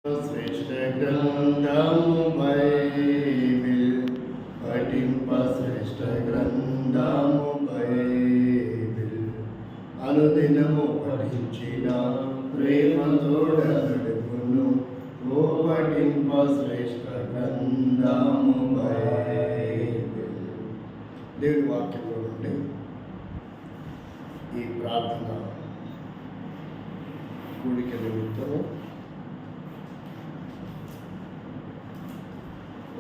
శ్రేష్ఠ గ్రంథము బైబిల్ పఠింప శ్రేష్ఠ గ్రంథము బైబిల్ అనుదినము పఠించిన ప్రేమతోడ నడుపును ఓ పఠింప శ్రేష్ఠ గ్రంథము బైబిల్. దేవుని వాక్యంలో నుండి ఈ ప్రార్థన కూడిక నిమిత్తము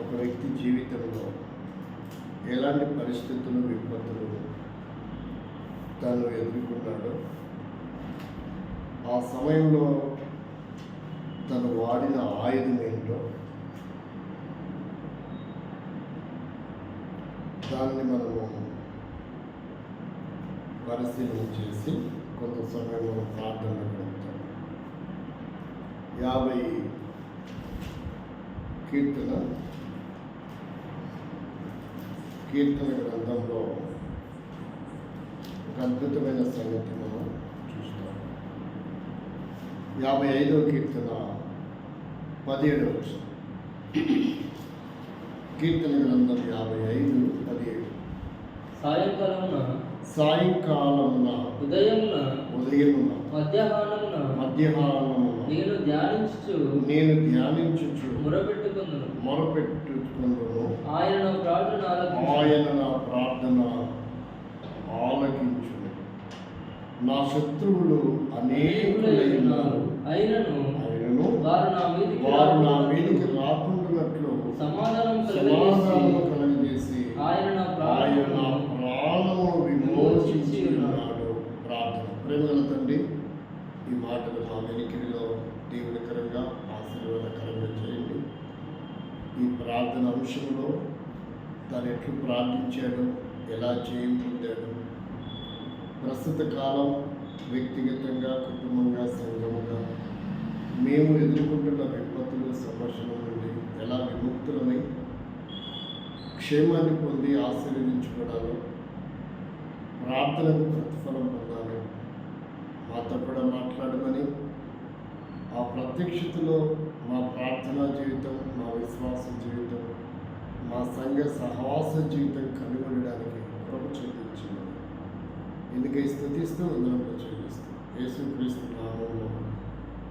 ఒక వ్యక్తి జీవితంలో ఎలాంటి పరిస్థితులు విపత్తులు తను ఎదుర్కొన్నాడో ఆ సమయంలో తను వాడిన ఆయుధం ఏంటో దాన్ని మనము పరిశీలన చేసి కొంత సమయంలో ప్రార్థన గడుపుతాం. 50 కీర్తన గ్రంథంలో ఒక అద్భుతమైన సంగతి మనం చూస్తాం. 55వ కీర్తన 17వ వచనం. కీర్తన గ్రంథం 55:17. సాయంకాలమున ఉదయమున మధ్యాహ్నమున నేను ధ్యానించుచు మొరపెట్టుకొందును. ఆయన నా ప్రార్థన ఆలకించును. నా శత్రువులు అనేకులైనారు, అయినను వారు నా మీదికి రాకుండానట్లు సమాధానం కలగజేసి ఆయన నా ప్రాణము విమోచించి ఉన్నాడు. ప్రార్థన. ప్రేమగల తండ్రి, ఈ మాటలు మా వెనికిడిలో దీవెనకరంగా ఆశీర్వాదకరంగా చేయండి. ఈ ప్రార్థన అంశంలో తను ఎట్లు ప్రార్థించాడు, ఎలా చేయబోతాడు, ప్రస్తుత కాలం వ్యక్తిగతంగా, కుటుంబంగా, సంఘముగా మేము ఎదుర్కొంటున్న విపత్తులు, సమస్యల నుండి ఎలా విముక్తులమై క్షేమాన్ని పొంది ఆశీర్వదించుకోవడాలో, ప్రార్థనకు ప్రతిఫలం పొందాలి. మాతో కూడా మాట్లాడమని, ఆ ప్రత్యక్షతలో మా ప్రార్థనా జీవితం, మా విశ్వాస జీవితం, మా సంఘ సహవాస జీవితం కనుగొనడానికి కృప చూపించింది. ఎందుకై స్తుతిస్తూ వందనములు చెల్లిస్తూ యేసుక్రీస్తు నామములో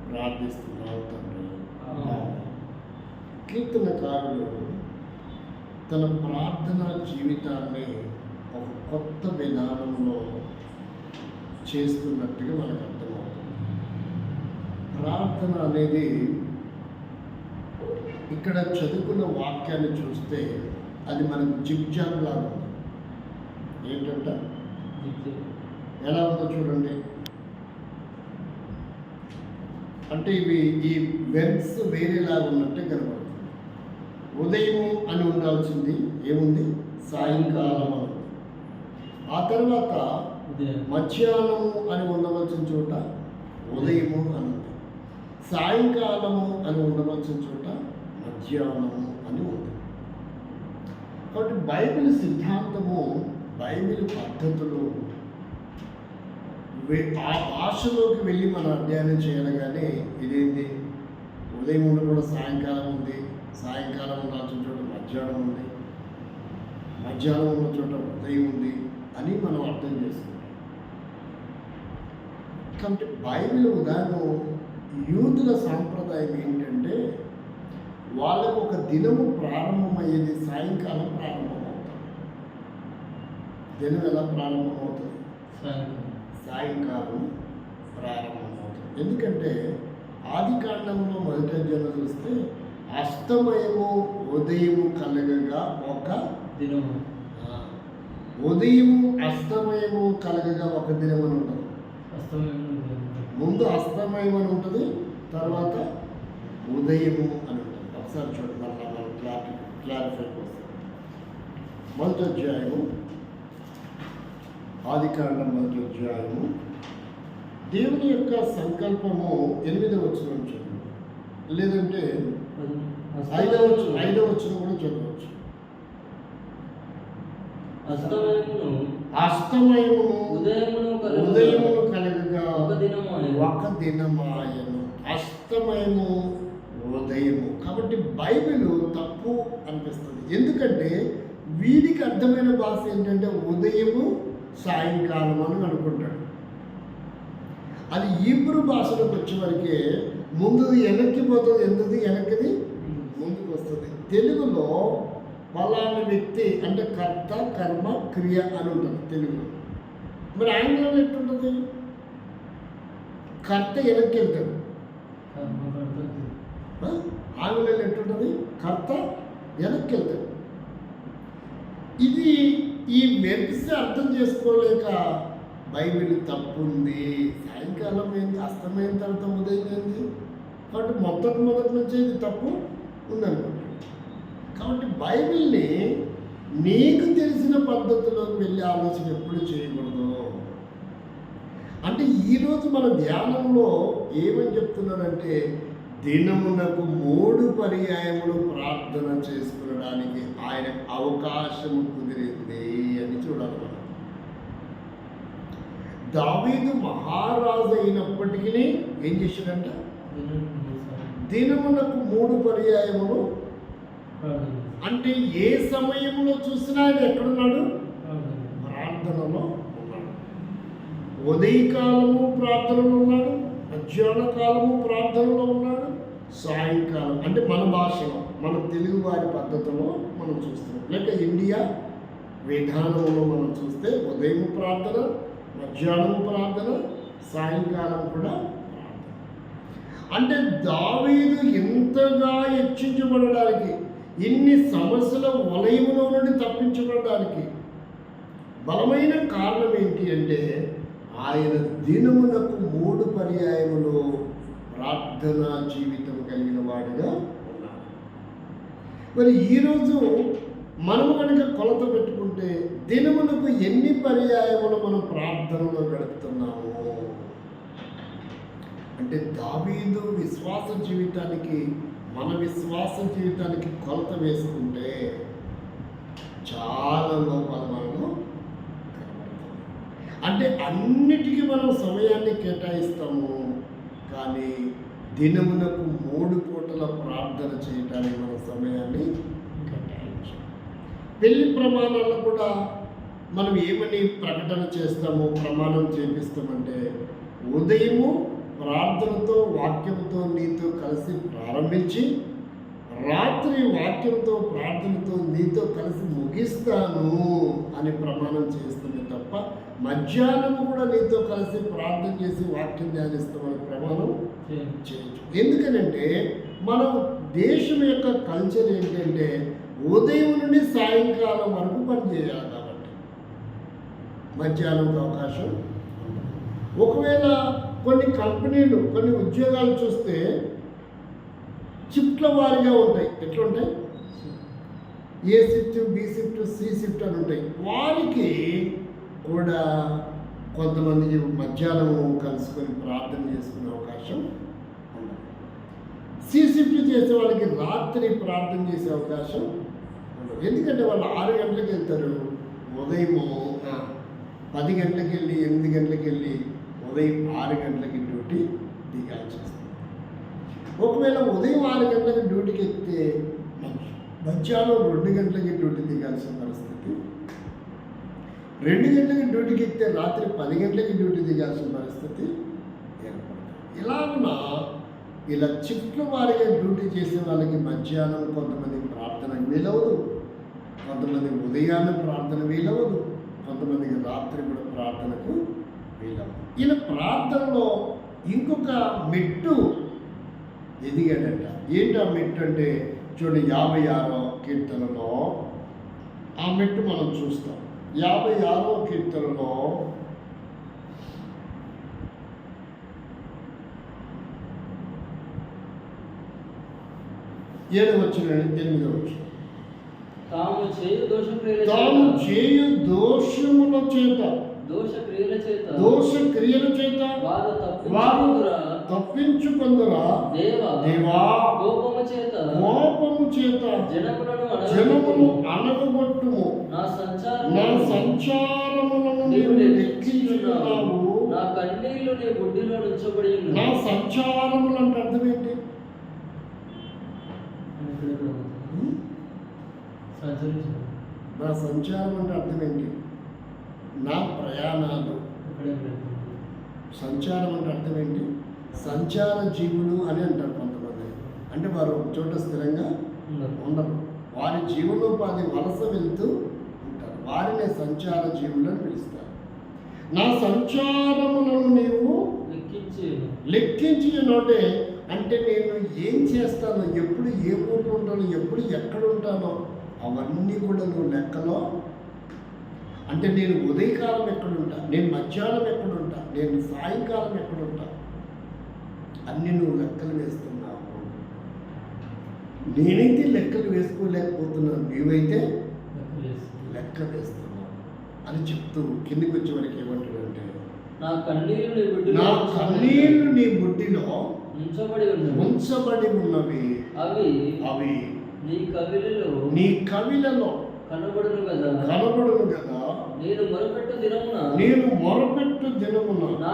ప్రార్థిస్తున్నాను తండ్రి. కీర్తనకారుడు తన ప్రార్థనా జీవితాన్ని ఒక కొత్త విధానంలో చేస్తున్నట్టుగా మనకు అర్థమవుతుంది. ప్రార్థన అనేది ఇక్కడ చదువుకున్న వాక్యాన్ని చూస్తే అది మనకు జిగ్జాగ్ లాగా ఉంది. ఏంటంటే ఎలా ఉందో చూడండి. అంటే ఈ వెర్బ్స్ వేరేలాగా ఉన్నట్టే కనబడుతుంది. ఉదయము అని ఉండాల్సింది ఏముంది, సాయంకాలం అని. ఆ తర్వాత మధ్యాహ్నము అని ఉండవలసిన చోట ఉదయము అని ఉంది. సాయంకాలము అని ఉండవలసిన చోట మధ్యాహ్నము అని ఉంది. కాబట్టి బైబిల్ సిద్ధాంతము, బైబిల్ పద్ధతులు ఆ భాషలోకి వెళ్ళి మనం అధ్యయనం చేయాలి. కానీ ఇదేంటి, ఉదయం ఉండకుండా సాయంకాలం ఉంది, సాయంకాలం ఉండాల్సిన చోట మధ్యాహ్నం ఉంది, మధ్యాహ్నం ఉన్న చోట ఉదయం ఉంది అని మనం అర్థం చేసుకుంటాం. కాబట్టి బైబిల్ ఉదాహరణ, యూదుల సాంప్రదాయం ఏంటంటే వాళ్ళకు ఒక దినము ప్రారంభమయ్యేది సాయంకాలం ప్రారంభమవుతుంది. దినం ఎలా ప్రారంభమవుతుంది? సాయంకాలం ప్రారంభమవుతుంది. ఎందుకంటే ఆది కాండంలో మొదటి అధ్యాయం చూస్తే అస్తమయము ఉదయము కలగగా ఒక దినము, ఉదయము అస్తమయము కలగగా ఒక దినం అని ఉంటుంది. ముందు అస్తమయం అని ఉంటుంది, తర్వాత ఉదయము అని ఉంటుంది. ఒకసారి చూడండి, మళ్ళీ మనం క్లారిఫై కోసం. మొదటి అధ్యాయము, ఆది కాండం మొదటి అధ్యాయము, దేవుని యొక్క సంకల్పము 8వ వచనం చదవండి, లేదంటే 5వ వచనం కూడా చదవచ్చు. అస్తమయమును ఉదయమును కలగగా ఒక దినమాయను. అస్తమయము వీడికి అర్థమైన భాష ఏంటంటే ఉదయము సాయంకాలం అని అనుకుంటాడు. అది హీబ్రూ భాషలోకి వచ్చేవరకే ముందుది వెనక్కి పోతుంది, ఎందుది వెనక్కిది ముందుకు వస్తుంది. తెలుగులో పలానా వ్యక్తి అంటే కర్త కర్మ క్రియ అని ఉంటుంది తెలుగులో. మరి ఆంగ్లంలో ఎట్లుంటుంది? కర్త వెనక్కి వెళ్తాడు. ఆంగ్లంలో ఎట్లుంటుంది? కర్త వెనక్కి వెళ్తాడు. ఇది ఈ మెరిసి అర్థం చేసుకోలేక బైబిల్ తప్పు ఉంది, సాయంకాలం ఏంది, అస్తమైన తర్వాత ఉదయం ఏంది, కాబట్టి మొదటి నుంచి ఇది తప్పు ఉందనుకుంటాడు. కాబట్టి బైబిల్ని నీకు తెలిసిన పద్ధతిలోకి వెళ్ళి ఆలోచన ఎప్పుడు చేయకూడదు. అంటే ఈరోజు మన ధ్యానంలో ఏమని చెప్తున్నాడంటే దినమునకు 3 పర్యాయములు ప్రార్థన చేసుకునడానికి ఆయన అవకాశం కుదిరింది అని చూడాలి మనం. దావీదు మహారాజు అయినప్పటికీ ఏం చేశాడంట? దినమునకు 3 పర్యాయములు. అంటే ఏ సమయంలో చూసినా ఆయన ఎక్కడున్నాడు? ప్రార్థనలో ఉన్నాడు. ఉదయకాలము ప్రార్థనలో ఉన్నాడు, మధ్యాహ్న కాలము ప్రార్థనలో ఉన్నాడు, సాయంకాలం అంటే మన భాషలో మన తెలుగు వారి పద్ధతిలో మనం చూస్తున్నాం. లేక ఇండియా విధానంలో మనం చూస్తే ఉదయం ప్రార్థన, మధ్యాహ్నం ప్రార్థన, సాయంకాలం కూడా ప్రార్థన. అంటే దావీదు ఎంతగా హెచ్చించబడడానికి, ఇన్ని సమస్యల వలయములో నుండి తప్పించబడడానికి బలమైన కారణం ఏంటి అంటే ఆయన దినమునకు 3 పర్యాయములు ప్రార్థనా జీవితం కలిగిన వాడిగా ఉన్నారు. మరి ఈరోజు మనము కనుక కొలత పెట్టుకుంటే దినమునకు ఎన్ని పర్యాయములు మనం ప్రార్థనలో గడుపుతున్నాము అంటే దావీదు విశ్వాస జీవితానికి మన విశ్వాస జీవితానికి కొలత వేసుకుంటే చాలా లోపాలు మనలో కనబడతాయి. అంటే అన్నిటికీ మనం సమయాన్ని కేటాయిస్తాము, కానీ దినమునకు 3 పూటల ప్రార్థన చేయడానికి మన సమయాన్ని కేటాయించాం. పెళ్లి ప్రమాణాల్లో కూడా మనం ఏమని ప్రకటన చేస్తామో, ప్రమాణం చేపిస్తామంటే ఉదయము ప్రార్థనతో వాక్యంతో నీతో కలిసి ప్రారంభించి రాత్రి వాక్యంతో ప్రార్థనతో నీతో కలిసి ముగిస్తాను అని ప్రమాణం చేస్తుంది తప్ప మధ్యాహ్నం కూడా నీతో కలిసి ప్రార్థన చేసి వాక్యం ధ్యానిస్తామని ప్రమాణం చేయొచ్చు. ఎందుకనంటే మన దేశం యొక్క కల్చర్ ఏంటంటే ఉదయం నుండి సాయంకాలం వరకు పనిచేయాలి. కాబట్టి మధ్యాహ్నం అవకాశం. ఒకవేళ కొన్ని కంపెనీలు కొన్ని ఉద్యోగాలు చూస్తే షిఫ్ట్ల వారీగా ఉంటాయి. ఎట్లుంటాయి? A shift, B shift, C shift అని ఉంటాయి. వారికి కూడా కొంతమందికి మధ్యాహ్నం కలుసుకొని ప్రార్థన చేసుకునే అవకాశం ఉండదు. సి షిఫ్ట్ చేసే వాళ్ళకి రాత్రి ప్రార్థన చేసే అవకాశం ఉండదు. ఎందుకంటే వాళ్ళు 6 గంటలకు వెళ్తారు, ఉదయం 10 గంటలకు వెళ్ళి 8 గంటలకు వెళ్ళి ఉదయం 6 గంటలకి డ్యూటీ దిగాల్సి వస్తుంది. ఒకవేళ ఉదయం 6 గంటలకి డ్యూటీకి ఎక్కితే మధ్యాహ్నం 2 గంటలకి డ్యూటీ దిగాల్సిన పరిస్థితి, 2 గంటలకి డ్యూటీకి ఎక్కితే రాత్రి 10 గంటలకి డ్యూటీ దిగాల్సిన పరిస్థితి ఏర్పడుతుంది. ఇలా షిఫ్ట్ల వారిగా డ్యూటీ చేసే వాళ్ళకి మధ్యాహ్నం కొంతమంది ప్రార్థన వీలవదు, కొంతమంది ఉదయాన్నే ప్రార్థన వీలవదు, కొంతమందికి రాత్రి కూడా ప్రార్థనకు వీలవదు. ఈయన ప్రార్థనలో ఇంకొక మెట్టు ఎదిగాడట. ఏంటి ఆ మెట్టు అంటే చూడండి, 56వ కీర్తనలో ఆ మెట్టు మనం చూస్తాం. 56వ కీర్తనలో 7వ వచనం 8వ వచనం. తాము చేయు దోషముల చేత దోష క్రియల చేత వారు తప్పించుకొందురా దేవా, కోపము చేత జనమును అనగొట్టుము, నా సంచారములను నీవు లెక్కించుకున్నావు. నా కన్నీళ్లు నీ గుడ్డిలో నుంచబడి నా సంచారములు అంటే అర్థం ఏంటి? నా సంచారం అంటే అర్థం ఏంటి? నా ప్రయాణాలు. సంచారం అంటే అర్థం ఏంటి? సంచార జీవులు అని అంటారు కొంతమంది. అంటే వారు ఒక చోట స్థిరంగా ఉండరు. వారి జీవనోపాధి వలస వెళ్తూ ఉంటారు. వారిని సంచార జీవులు అని పిలుస్తారు. నా సంచారములను నీవు లెక్కించి నోటే అంటే నేను ఏం చేస్తానో, ఎప్పుడు ఏ ఊర్లో ఉంటానో, ఎప్పుడు ఎక్కడ ఉంటానో అవన్నీ కూడా నువ్వు లెక్కలో. అంటే నేను ఉదయకాలం ఎక్కడుంటా, నేను మధ్యాహ్నం ఎక్కడుంటా, నేను సాయంకాలం ఎక్కడుంటా, అన్నీ నువ్వు లెక్కలు వేస్తున్నావు. నేనైతే లెక్కలు వేసుకోలేకపోతున్నాను, నీవైతే లెక్క వేస్తున్నావు అని చెప్తూ కిందికి వచ్చే వరకు ఏమంటాడంటే, నా కన్నీళ్లు నీ బుడ్డిలో ఉంచబడి ఉన్నవి, అవి నీ కవిలలో కనబడును కదా. నేను మొరపెట్టు దినమున నా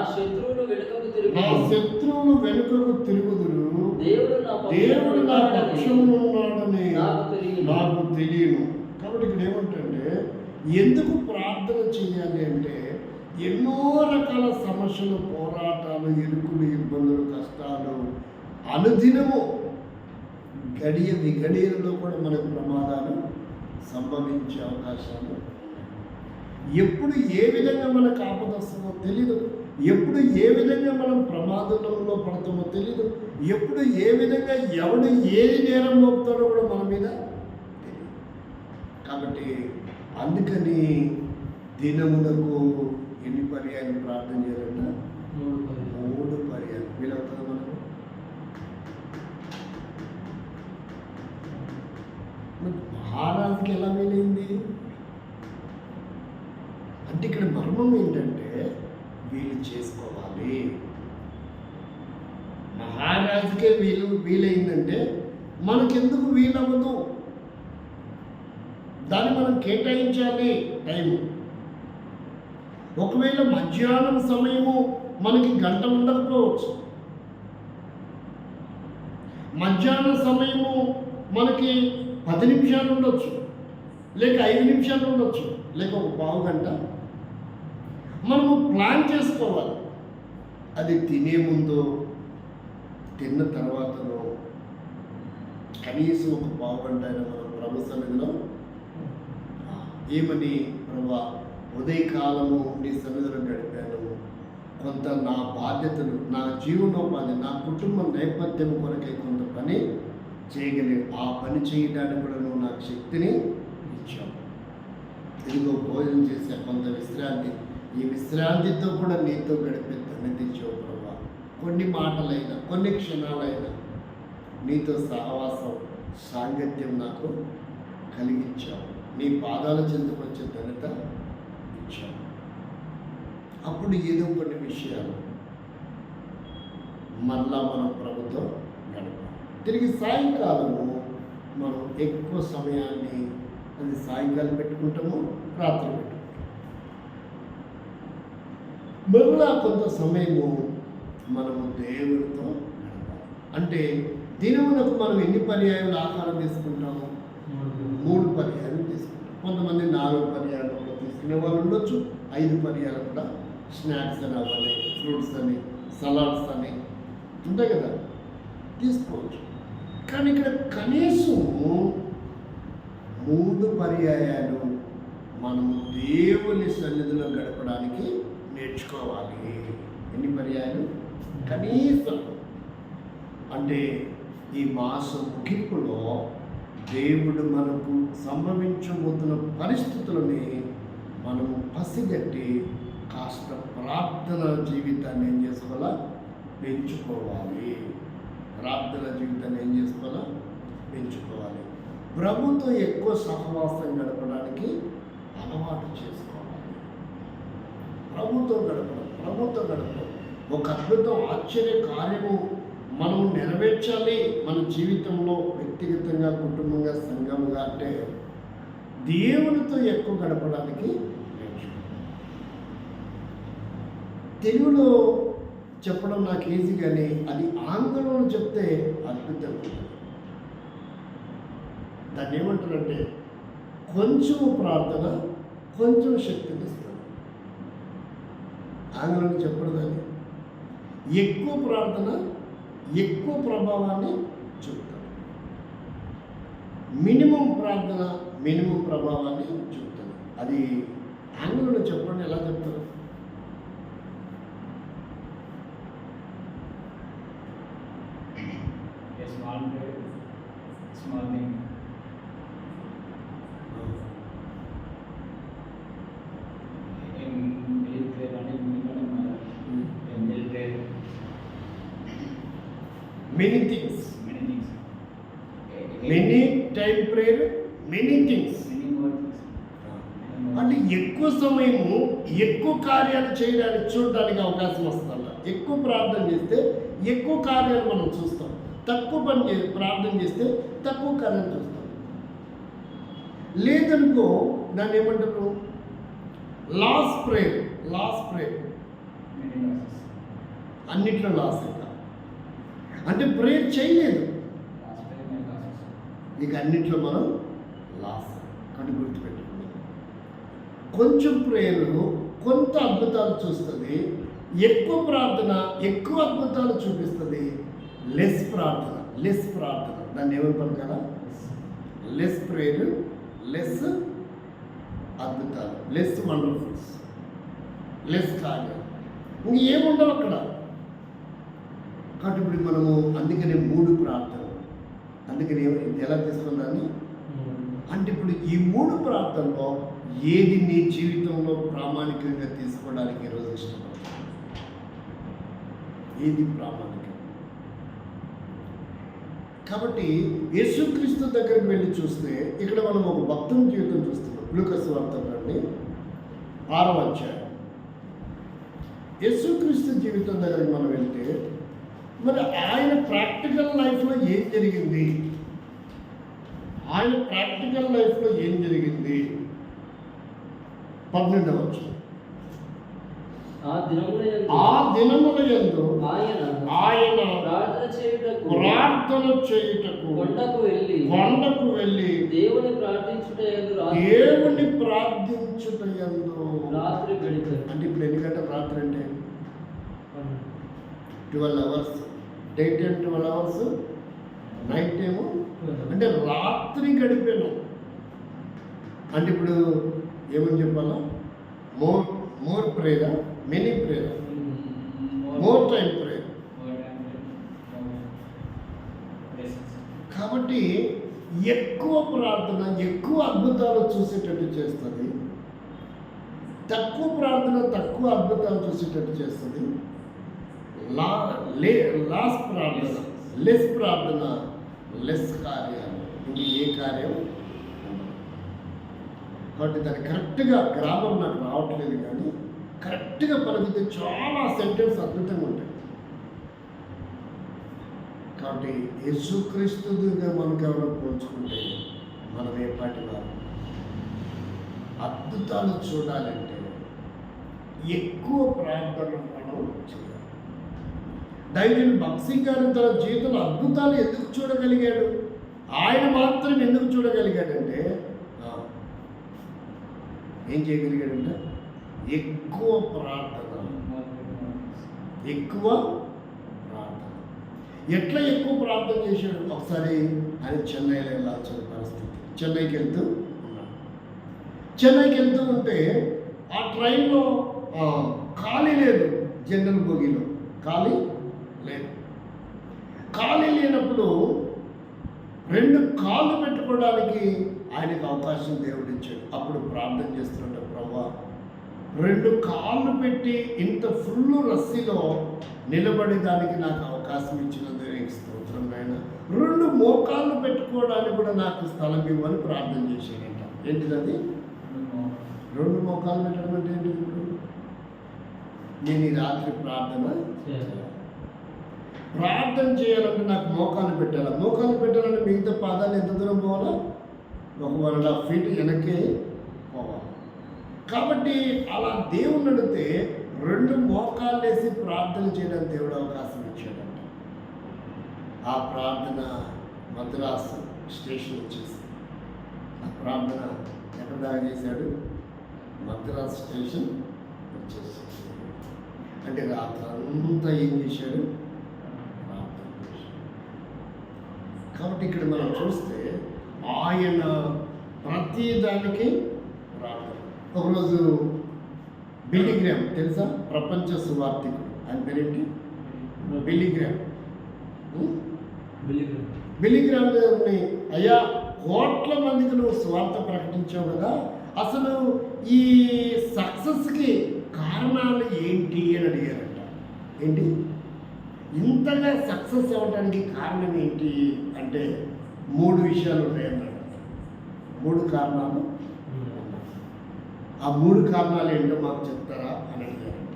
శత్రువులు వెనుకకు తిరుగుదురు. దేవుడు నా పక్షమున ఉన్నాడని నాకు తెలియను. కాబట్టి ఇక్కడ ఏమంటే, ఎందుకు ప్రార్థన చేయాలి అంటే, ఎన్నో రకాల సమస్యలు, పోరాటాలు, ఇరుకులు, ఇబ్బందులు, కష్టాలు అనుదినము గడియ విగడియలలో కూడా మనకు ప్రమాదాలు సంభవించే అవకాశాలు. ఎప్పుడు ఏ విధంగా మనకు ఆపద వస్తుందో తెలీదు, ఎప్పుడు ఏ విధంగా మనం ప్రమాదంలో పడతామో తెలీదు, ఎప్పుడు ఏ విధంగా ఎవడు ఏది నేరం మోపుతాడో కూడా మన మీద తెలియదు. కాబట్టి అందుకని దినములకు ఎన్ని పర్యాయాలు ప్రార్థన చేయాలంట? 3 పర్యాయాలు. వీలవుతుంది మనకు. మహారాజుకి ఎలా వీలైంది అంటే, ఇక్కడ మర్మం ఏంటంటే వీలు చేసుకోవాలి. మహారాజుకే వీలైందంటే మనకెందుకు వీలవ్వదు? దాన్ని మనం కేటాయించాలి టైము. ఒకవేళ మధ్యాహ్నం సమయము మనకి గంట ఉండకపోవచ్చు, మధ్యాహ్నం సమయము మనకి 10 నిమిషాలు ఉండొచ్చు, లేక 5 నిమిషాలు ఉండొచ్చు, లేక ఒక పావు గంట. మనము ప్లాన్ చేసుకోవాలి. అది తినే ముందు, తిన్న తర్వాతనో కనీసం ఒక పావు గంట అయినా మనం ప్రభు సన్నిధిలో ఏమని, ప్రభా ఉదయకాలము నీ సన్నిధిలో గడిపాను, కొంత నా బాధ్యతలు, నా జీవనోపాధి, నా కుటుంబ నేపథ్యం కొరకే కొంత పని చేయగలిగి, ఆ పని చేయడానికి కూడా నువ్వు నాకు శక్తిని ఇచ్చావు. ఇదిగో భోజనం చేసే కొంత విశ్రాంతి, ఈ విశ్రాంతితో కూడా నీతో గడిపే ధన్యతిచ్చావు ప్రభా. కొన్ని మాటలైనా, కొన్ని క్షణాలైనా నీతో సహవాసం, సాంగత్యం నాకు కలిగించావు. నీ పాదాల చెందుకు వచ్చే ధన్యత ఇచ్చావు. అప్పుడు ఏదో కొన్ని విషయాలు మళ్ళా మనం ప్రభుత్వం గడపాలి. తిరిగి సాయంకాలము మనం ఎక్కువ సమయాన్ని, అది సాయంకాలం పెట్టుకుంటాము, రాత్రి పెట్టుకుంటాము. మరలా కొంత సమయము మనము దేవుడితో గడపాలి. అంటే దినమునకు మనం ఎన్ని పర్యాయాలు ఆహారం తీసుకుంటాము? 3 పర్యాయాలు తీసుకుంటాం. కొంతమంది 4 పర్యాయాలు కూడా తీసుకునే వాళ్ళు ఉండొచ్చు, 5 పర్యాయాలు కూడా. స్నాక్స్ అని, అవన్నీ ఫ్రూట్స్ అని, సలాడ్స్ అని ఉంటాయి కదా, తీసుకోవచ్చు. కానీ ఇక్కడ కనీసం 3 పర్యాయాలు మనము దేవుని సన్నిధిలో గడపడానికి నేర్చుకోవాలి. ఎన్ని పర్యాయాలు? కనీసం. అంటే ఈ మాసం ముగింపులో దేవుడు మనకు సంభవించబోతున్న పరిస్థితులని మనము పసిగట్టి కాస్త ప్రార్థన జీవితాన్ని ఏం చేసుకోవాలా? పెంచుకోవాలి. ప్రార్థన జీవితాన్ని ఏం చేసుకోవాలా? పెంచుకోవాలి. ప్రభుతో ఎక్కువ సహవాసం గడపడానికి అలవాటు చేసుకోవాలి. ప్రభుతో గడపడం ఒక అద్భుతం, ఆశ్చర్య కార్యము మనం నెరవేర్చాలి మన జీవితంలో, వ్యక్తిగతంగా, కుటుంబంగా, సంఘముగా. అంటే దేవునితో ఎక్కువ గడపడానికి తెలుగులో చెప్పడం నాకు ఈజీ, కానీ అది ఆంగ్లంలో చెప్తే అద్భుతం. దాన్ని ఏమంటారంటే కొంచెం ప్రార్థన కొంచెం శక్తిని ఇస్తుంది. ఆంగ్లంలో చెప్పడదని ఎక్కువ ప్రార్థన ఎక్కువ ప్రభావాన్ని చూపుతాడు. మినిమం ప్రార్థన మినిమం ప్రభావాన్ని చూపుతుంది. అది ఆంగ్లంలో చెప్పండి, ఎలా చెప్తారు? Small thing. In military running, in military, many things, many things. Many time prayer, many things. Many more things. అంటే ఎక్కువ సమయము ఎక్కువ కార్యాలు చేయడానికి చూడడానికి అవకాశం వస్తుందన్న. ఎక్కువ ప్రార్థన చేస్తే ఎక్కువ కార్యాలు మనం చూస్తాం. తక్కువ ప్రార్థన చేస్తే తక్కువ కార్యాలు చూస్తాం. లేదనుకో దాన్ని ఏమంటారు? Loss prayer. Many losses. అన్నిట్లో లాస్ ఇంకా. అంటే ప్రేయర్ చేయలేదు, Last prayer, many losses. ఇక అన్నిట్లో మనం లాస్ అని గుర్తుపెట్టుకున్నాం. కొంచెం ప్రేయర్ కొంత అద్భుతాలు చూస్తుంది, ఎక్కువ ప్రార్థన ఎక్కువ అద్భుతాలు చూపిస్తుంది. లెస్ ప్రార్థన దాన్ని ఏమని కదా? లెస్ ప్రేయర్, లెస్ అద్భుతాలు, లెస్ వండర్ఫుల్స్, లెస్ కార్యం, ఇంకేముండవు అక్కడ. కాబట్టి ఇప్పుడు మనము అందుకనే 3 ప్రార్థనలు. అందుకని ఎలా తీసుకున్నాను అంటే ఇప్పుడు ఈ 3 ప్రార్థనలో ఏది నీ జీవితంలో ప్రామాణికంగా తీసుకోవడానికి ఈరోజు ఇష్టపడతావు? ఏది ప్రామాణికం? కాబట్టి యేసుక్రీస్తు దగ్గరికి వెళ్ళి చూస్తే ఇక్కడ మనం ఒక భక్తుని జీవితం చూస్తున్నాం. లూకా సువార్త 6వ అధ్యాయం. యేసుక్రీస్తు జీవితం దగ్గరికి మనం వెళ్తే మరి ఆయన ప్రాక్టికల్ లైఫ్లో ఏం జరిగింది? ఆయన ప్రాక్టికల్ లైఫ్లో ఏం జరిగింది? 12వ వచనం. ఆ దినముల యందు ఆయన ప్రార్థన చేయుటకు కొండకు వెళ్ళి దేవుని ప్రార్థించుట యందు రాత్రి గడిపారు. అంటే ఇప్పుడు ఎన్ని గంటలు రాత్రి అంటే 12 hours. Day time 12 hours, night time అంటే రాత్రి గడిపాను. అంటే ఇప్పుడు ఏమని చెప్పాలా? మోర్ ప్రేయరా, మెనీ ప్రేయరా, మోర్ టైం ప్రేయర్. కాబట్టి ఎక్కువ ప్రార్థన ఎక్కువ అద్భుతాలు చూసేటట్టు చేస్తుంది, తక్కువ ప్రార్థన తక్కువ అద్భుతాలు చూసేటట్టు చేస్తుంది. లాస్ ప్రార్థన, లెస్ ప్రార్థన, లెస్ కార్యాలు, ఇంక ఏ కార్యం. కాబట్టి దాన్ని కరెక్ట్గా గ్రామం నాకు రావట్లేదు, కానీ కరెక్ట్గా పలికితే చాలా సెంటెన్స్ అద్భుతంగా ఉంటాయి. కాబట్టి యేసుక్రీస్తుగా మనకు ఎవరో పోల్చుకుంటే మనం ఏ పాటి వారు? అద్భుతాలు చూడాలంటే ఎక్కువ ప్రార్థన మనం చేయాలి. దైవజనుడు భక్త్ సింగ్ గారు తన జీవితంలో అద్భుతాలు ఎందుకు చూడగలిగాడు? ఆయన మాత్రం ఎందుకు చూడగలిగాడంటే ఏం చేయగలిగాడంటే ఎక్కువ ప్రార్థన. ఎట్లా ఎక్కువ ప్రార్థన చేశాడు? ఒకసారి ఆయన చెన్నైలో వెళ్ళాల్సిన పరిస్థితి. చెన్నైకి వెళ్తూ ఉన్నాడు. చెన్నైకి వెళ్తూ ఉంటే ఆ ట్రైన్లో ఖాళీ లేదు, జనరల్ బోగీలో ఖాళీ లేదు. ఖాళీ లేనప్పుడు 2 కాళ్ళు పెట్టుకోవడానికి ఆయనకు అవకాశం దేవుడు ఇచ్చాడు. అప్పుడు ప్రార్థన చేస్తుంటే, ప్రభువా 2 కాళ్ళు పెట్టి ఇంత ఫుల్ రస్సీలో నిలబడేదానికి నాకు అవకాశం ఇచ్చినందుకు నీకు స్తోత్రం నాయనా. 2 మోకాళ్ళు పెట్టుకోవడానికి కూడా నాకు స్థలం ఇవ్వని ప్రార్థన చేశాడంట. ఏంటిది అది? 2 మోకాళ్ళు పెట్టడం అంటే ఏంటిది? ఇప్పుడు నేను ఈ రాత్రి ప్రార్థన చేయాలంటే నాకు మోకాలు పెట్టాలి. మోకాలు పెట్టాలంటే మిగతా పాదాలు ఎంత దూరం పోవాలా? 1.5 feet వెనక్కి పోవాలి. కాబట్టి అలా దేవుని అడిగితే 2 మోకాళ్ళు వేసి ప్రార్థన చేయడానికి దేవుడు అవకాశం ఇచ్చాడంట. ఆ ప్రార్థన మద్రాసు స్టేషన్ వచ్చేసి ఆ ప్రార్థన ఎక్కడ దాకా చేశాడు? మద్రాస్ స్టేషన్ వచ్చేసాడు. అంటే రాత్రి అంతా ఏం చేశాడు? ప్రార్థన చేశాడు. కాబట్టి ఇక్కడ మనం చూస్తే ఆయన ప్రతి దానికి ప్రార్థన. ఒకరోజు బిల్లీ గ్రామ్ తెలుసా? ప్రపంచ సువార్థికుడు. ఆయన పేరేంటి? Billy gram. బిల్లీ గ్రామ్ గారిని, అయ్యా కోట్ల మందికి నువ్వు స్వార్థ ప్రకటించావు కదా, అసలు ఈ సక్సెస్కి కారణాలు ఏంటి అని అడిగారంట. ఏంటి ఇంతగా సక్సెస్ అవ్వడానికి కారణం ఏంటి అంటే 3 విషయాలు ఉన్నాయన్నాడు. 3 కారణాలు. ఆ 3 కారణాలు ఏంటో మాకు చెప్తారా అని అడిగారంట.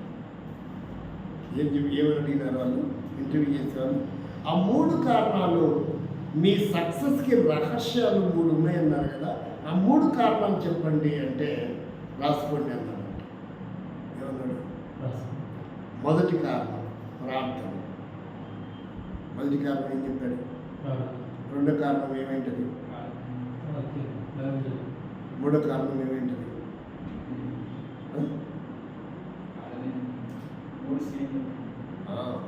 ఏమని అడిగినారు వాళ్ళు? ఇంటర్వ్యూ చేసేవాళ్ళు. ఆ 3 కారణాలు, మీ సక్సెస్కి రహస్యాలు 3 ఉన్నాయన్నారు కదా, ఆ 3 కారణాలు చెప్పండి అంటే రాసుకోండి అన్నాడంట. ఏమన్నాడు? మొదటి కారణం ప్రార్థన. మొదటి కారణం ఏం చెప్పాడు? రెండో కారణం ఏమైంటది? మూడో కారణం ఏమైంటది?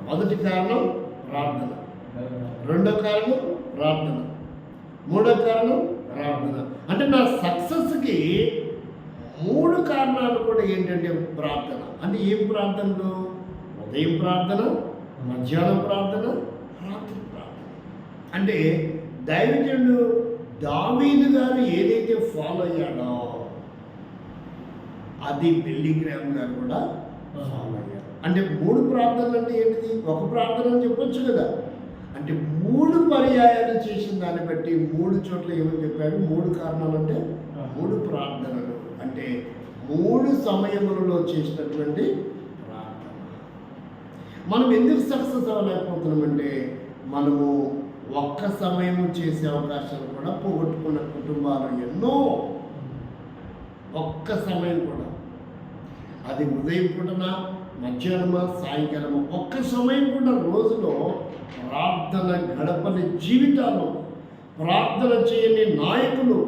మొదటి కారణం ప్రార్థన, రెండో కారణం ప్రార్థన, మూడో కారణం ప్రార్థన. అంటే నా సక్సెస్కి 3 కారణాలు కూడా ఏంటంటే ప్రార్థన. అంటే ఏం ప్రార్థనలు? ఉదయం ప్రార్థన, మధ్యాహ్నం ప్రార్థన, రాత్రి ప్రార్థన. అంటే దైవజనుడు దావీదు గారు ఏదైతే ఫాలో అయ్యాడో అది బిల్లీ గ్రామ్ గారు కూడా ఫాలో అయ్యారు. అంటే 3 ప్రార్థనలు అంటే ఏంటిది? ఒక ప్రార్థన అని చెప్పొచ్చు కదా. అంటే 3 పర్యాయాలు చేసిన దాన్ని బట్టి 3 చోట్ల ఏమని చెప్పాడు? 3 కారణాలు అంటే 3 ప్రార్థనలు. అంటే 3 సమయములలో చేసినటువంటి ప్రార్థన. మనం ఎందుకు సక్సెస్ అవ్వలేకపోతున్నామంటే మనము ఒక్క సమయము చేసే అవకాశాలు కూడా పోగొట్టుకున్న కుటుంబాలు ఎన్నో. ఒక్క సమయం కూడా, అది ఉదయం పూటనా, మధ్యాహ్నమా, సాయంకాలమా, ఒక్క సమయం కూడా రోజులో ప్రార్థన గడపని జీవితాలు, ప్రార్థన చేయని నాయకులు,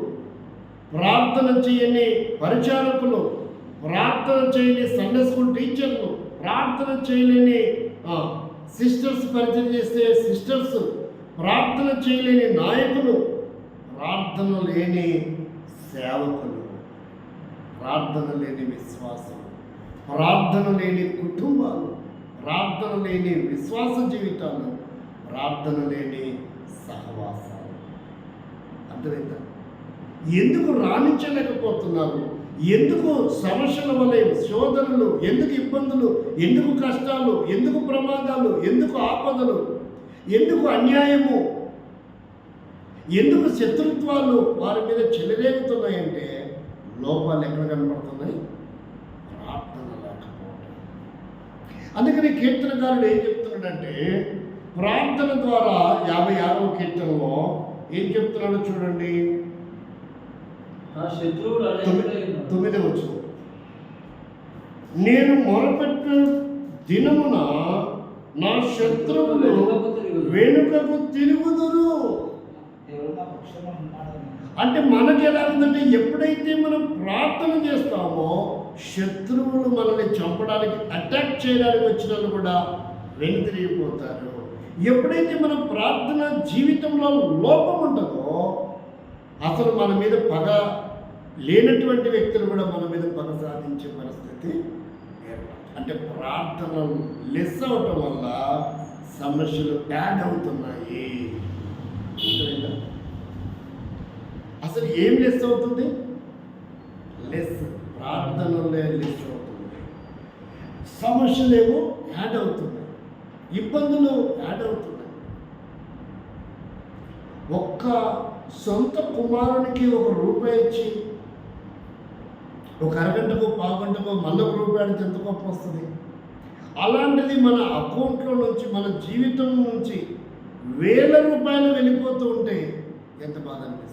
ప్రార్థన చేయని పరిచారకులు, ప్రార్థన చేయని సండే స్కూల్ టీచర్లు, ప్రార్థన చేయలేని సిస్టర్స్, పరిచయం చేసే సిస్టర్స్, ప్రార్థన చేయలేని నాయకులు, ప్రార్థన లేని సేవకులు, ప్రార్థన లేని విశ్వాసం, ప్రార్థన లేని కుటుంబాలు, ప్రార్థన లేని విశ్వాస జీవితాలు, ప్రార్థన లేని సహవాసాలు. అర్థమైందా? ఎందుకు రాణించలేకపోతున్నారు? ఎందుకు సమస్యల వల్ల శోధనలు, ఎందుకు ఇబ్బందులు, ఎందుకు కష్టాలు, ఎందుకు ప్రమాదాలు, ఎందుకు ఆపదలు, ఎందుకు అన్యాయము, ఎందుకు శత్రుత్వాలు వారి మీద చెలరేగుతున్నాయంటే లోపాలు ఎక్కడ కనపడుతున్నాయి? ప్రార్థన లేకపోవడం. అందుకని కీర్తనకారుడు ఏం చెప్తున్నాడంటే ప్రార్థన ద్వారా 56వ కీర్తనలో ఏం చెప్తున్నాడో చూడండి. 9వ వచనం, నేను మొరపెట్టు దినమున నా శత్రువులు వెనుకకు తిరుగుదురు. అంటే మనకి ఎలా ఉందంటే ఎప్పుడైతే మనం ప్రార్థన చేస్తామో శత్రువులు మనల్ని చంపడానికి, అటాక్ చేయడానికి వచ్చిన వాళ్ళు కూడా వెనుతిరిగిపోతారు. ఎప్పుడైతే మన ప్రార్థన జీవితంలో లోపం ఉంటుందో అసలు మన మీద పగ లేనటువంటి వ్యక్తులు కూడా మన మీద పగ సాధించే పరిస్థితి ఏర్పడుతుంది. అంటే ప్రార్థన లెస్ అవటం వల్ల సమస్యలు యాడ్ అవుతున్నాయి. అసలు ఏం లెస్ అవుతుంది? లెస్, ప్రార్థనలే లెస్ అవుతుంది. సమస్యలేమో యాడ్ అవుతున్నాయి, ఇబ్బందులు యాడ్ అవుతున్నాయి. ఒక్క సొంత కుమారునికి ₹1 ఇచ్చి ఒక అరగంటకో పావుగంటకో మళ్ళీ ₹1 అడిగితే ఎంత గొప్ప వస్తుంది? అలాంటిది మన అకౌంట్లో నుంచి, మన జీవితం నుంచి వేల రూపాయలు వెళ్ళిపోతూ ఉంటే ఎంత బాధ అనిపిస్తుంది?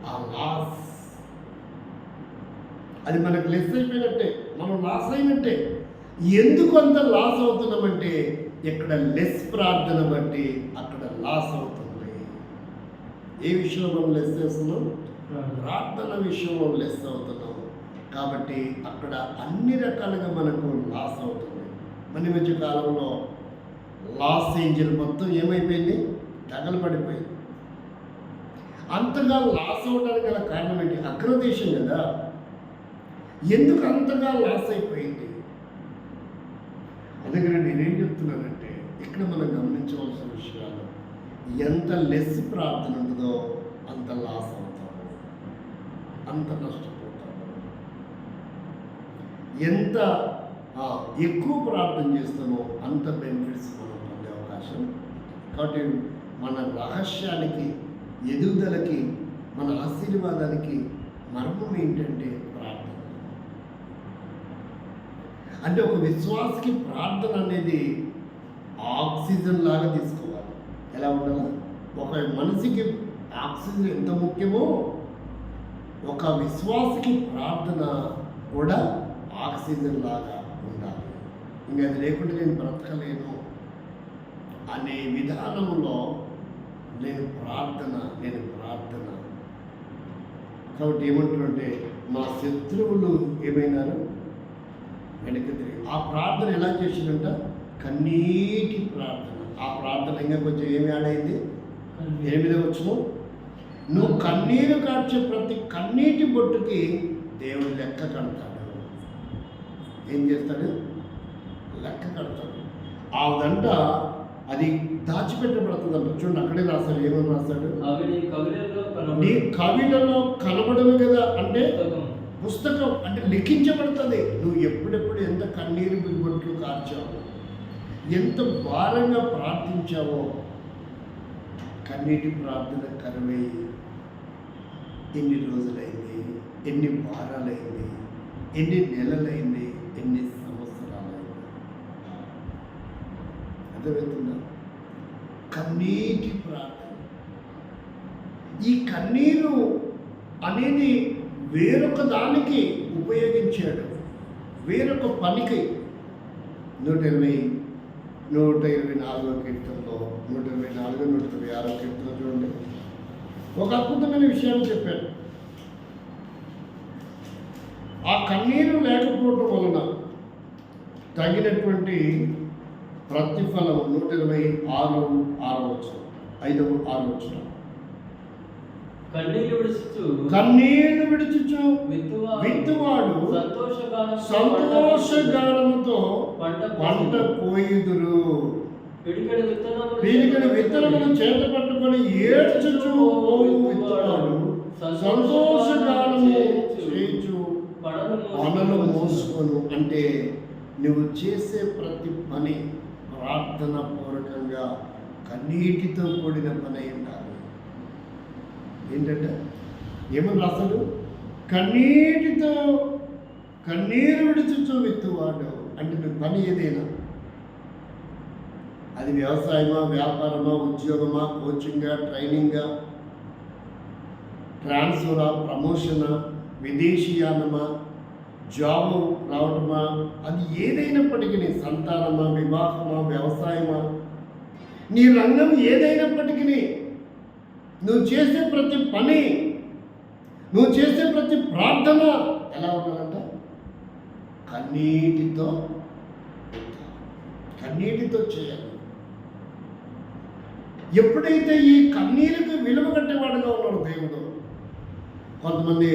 ఆ లాస్, అది మనకు లెస్ అయిపోయినట్టే, మనం లాస్ అయినట్టే. ఎందుకు అంత లాస్ అవుతున్నామంటే ఇక్కడ లెస్ ప్రార్థన బట్టి అక్కడ లాస్ అవుతుంది. ఏ విషయంలో మనం లెస్ చేస్తున్నాం? ప్రార్థన విషయంలో లెస్ అవుతున్నాం. కాబట్టి అక్కడ అన్ని రకాలుగా మనకు లాస్ అవుతుంది. మన మధ్య కాలంలో లాస్ ఏంజల్ మొత్తం ఏమైపోయింది? తగలబడిపోయింది. అంతగా లాస్ అవడానికి గల కారణం ఏంటి? అగ్రదేశం కదా. ఎందుకు అంతగా లాస్ అయిపోయింది? అందుకని నేనేం చెప్తున్నానంటే, ఇక్కడ మనం గమనించవలసిన విషయాలు, ఎంత లెస్ ప్రార్థన ఉంటుందో అంత లాస్ అవుతాము, అంత నష్టపోతాము. ఎంత ఎక్కువ ప్రార్థన చేస్తామో అంత బెనిఫిట్స్ మనం పొందే అవకాశం. కాబట్టి మన రహస్యానికి, ఎదుగుదలకి, మన ఆశీర్వాదానికి మర్మం ఏంటంటే ప్రార్థన. అంటే ఒక విశ్వాసకి ప్రార్థన అనేది ఆక్సిజన్ లాగా తీసుకోవాలి. ఎలా ఉండాలి? ఒక మనిషికి ఆక్సిజన్ ఎంత ముఖ్యమో ఒక విశ్వాసకి ప్రార్థన కూడా ఆక్సిజన్ లాగా ఉండాలి. ఇంకా అది లేకుండా నేను బ్రతకలేను అనే విధానంలో నేను ప్రార్థన. కాబట్టి ఏమంటుంటే, మా శత్రువులు ఏమైనారు? వెనక్కి తిరిగి. ఆ ప్రార్థన ఎలా చేసిందంట? కన్నీటి ప్రార్థన. ఆ ప్రార్థన ఇంకా కొంచెం ఏమి ఆడైంది? 8వ వచనం, నువ్వు కన్నీరు కార్చే ప్రతి కన్నీటి బొట్టుకి దేవుడు లెక్క కడతాడు. ఏం చేస్తాడు? లెక్క కడతాడు. ఆదంట అది దాచిపెట్టబడుతుందంట. చూడండి, అక్కడే రాశాడు. ఏమని రాశాడు? నీ కవిలలో కనబడను కదా. అంటే పుస్తకం అంటే లిఖించబడుతుంది. నువ్వు ఎప్పుడెప్పుడు ఎంత కన్నీరు బిల్బొట్లు కార్చావో, ఎంత భారంగా ప్రార్థించావో. కన్నీటి ప్రార్థన కరువై ఎన్ని రోజులైంది, ఎన్ని వారాలైంది, ఎన్ని నెలలైంది, ఎన్ని సంవత్సరాలైంది. అర్థమవుతుందా? కన్నీటి ప్రార్థన. ఈ కన్నీరు అనేది వేరొక దానికి ఉపయోగించాడు, వేరొక పనికి. 124వ కీర్తనలో 124, 126వ కీర్తన చూడండి, ఒక అద్భుతమైన విషయాన్ని చెప్పాడు. ఆ కన్నీరు లేకపోవటం వలన తగినటువంటి ప్రతిఫలము 126, 5-6 వచనం. కన్నీళ్లు విడుచుచు విత్తువాడు సంతోషగానముతో పంట కోయుదురు. పిడికెడు విత్తనమును చేత పట్టుకొని ఏడ్చుచు పోవు విత్తువాడు సంతోషగానము చేయుచు పనులు మోసుకొను. అంటే నువ్వు చేసే ప్రతి పని ప్రార్థన పూర్వకంగా కన్నీటితో కూడిన పని ఉండాలి. ఏంటంటే ఏమని రాస్తాడు? కన్నీరు విడుచుచు విత్తువాడు. అంటే నువ్వు పని ఏదైనా, అది వ్యవసాయమా, వ్యాపారమా, ఉద్యోగమా, కోచింగా, ట్రైనింగా, ట్రాన్స్ఫరా, ప్రమోషనా, విదేశీయానమా, జాబు రావటమా, అది ఏదైనప్పటికీ, సంతానమా, వివాహమా, వ్యవసాయమా, నీ రంగం ఏదైనప్పటికీ, నువ్వు చేసే ప్రతి పని, నువ్వు చేసే ప్రతి ప్రార్థన ఎలా ఉండాలంట? కన్నీటితో చేయాలి. ఎప్పుడైతే ఈ కన్నీరుకు విలువ కట్టేవాడుగా ఉన్నాడు దేవుడు. కొంతమంది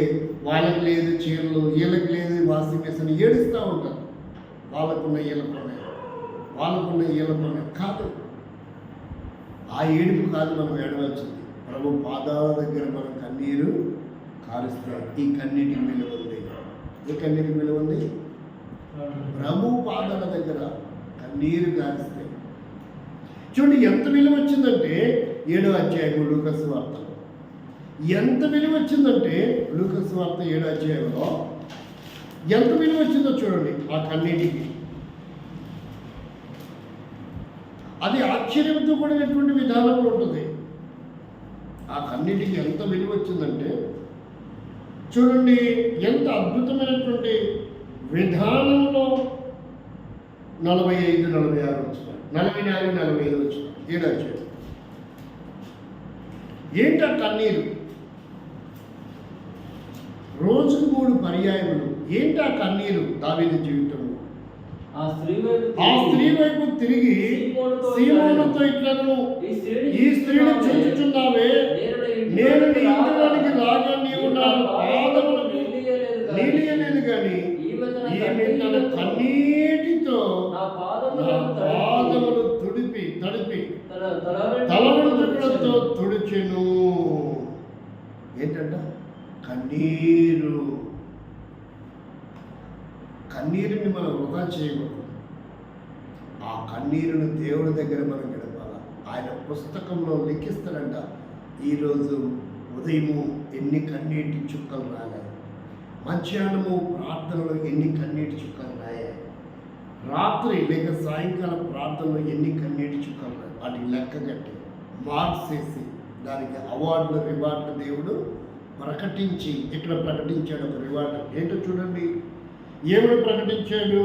వాళ్ళకి లేదు చీరలు, వీళ్ళకి లేదు వాషింగ్ మెషిన్, ఏడుస్తూ ఉంటారు. వాళ్ళకున్న వీళ్ళకున్న కాదు. ఆ ఏడుపు కాదు మనం ఏడవలసింది. ప్రభు పాదాల దగ్గర మనం కన్నీరు కారుస్తే ఈ కన్నీటికి విలువ ఉంది. ఏ కన్నీటికి విలువ ఉంది? ప్రభు పాదాల దగ్గర కన్నీరు కారిస్తే. చూడండి ఎంత విలువ వచ్చిందంటే 7వ అధ్యాయం లూకాసు వార్తలో ఎంత విలువ వచ్చిందంటే, లూకాసు వార్త 7వ అధ్యాయంలో ఎంత విలువ వచ్చిందో చూడండి. ఆ కన్నీటికి అది ఆశ్చర్యంతో కూడినటువంటి విధానంలో ఉంటుంది. ఆ కన్నీటికి ఎంత విలువ వచ్చిందంటే చూడండి, ఎంత అద్భుతమైనటువంటి విధానంలో 45, 46 వచ్చిన, 44, 45 వచ్చిన. ఏంటా కన్నీరు? రోజుకు 3 పర్యాయములు. ఏంటా కన్నీరు? దావీదు జీవితంలో ఆ స్త్రీ వైపు తిరిగి సీమోనుతో ఇట్లను, ఈ స్త్రీని చూచుచున్నావే, నేను నీ ఇంటిలోనికి రాగా నీవు నా పాదములకు నీలియలేదు కానీ ఈమె తన కన్నీటితో నా పాదములు తడిపి తల వెంట్రుకలతో తుడిచెను. ఏంటంట? కన్నీరుని మనం వృధా చేయకూడదు. ఆ కన్నీరును దేవుడి దగ్గర మనం గడపాలి. ఆయన పుస్తకంలో లిఖిస్తాడంట, ఈరోజు ఉదయము ఎన్ని కన్నీటి చుక్కలు రాగాయి, మధ్యాహ్నము ప్రార్థనలో ఎన్ని కన్నీటి చుక్కలు రాయాయి, రాత్రి లేక సాయంకాలం ప్రార్థనలో ఎన్ని కన్నీటి చుక్కలు రాయి. వాటికి లెక్క కట్టి మార్క్స్ వేసి దానికి అవార్డులు రివార్డులు దేవుడు ప్రకటించి ఇక్కడ ప్రకటించాడు. ఒక రివార్డు ఏంటో చూడండి. ఏమని ప్రకటించాడు?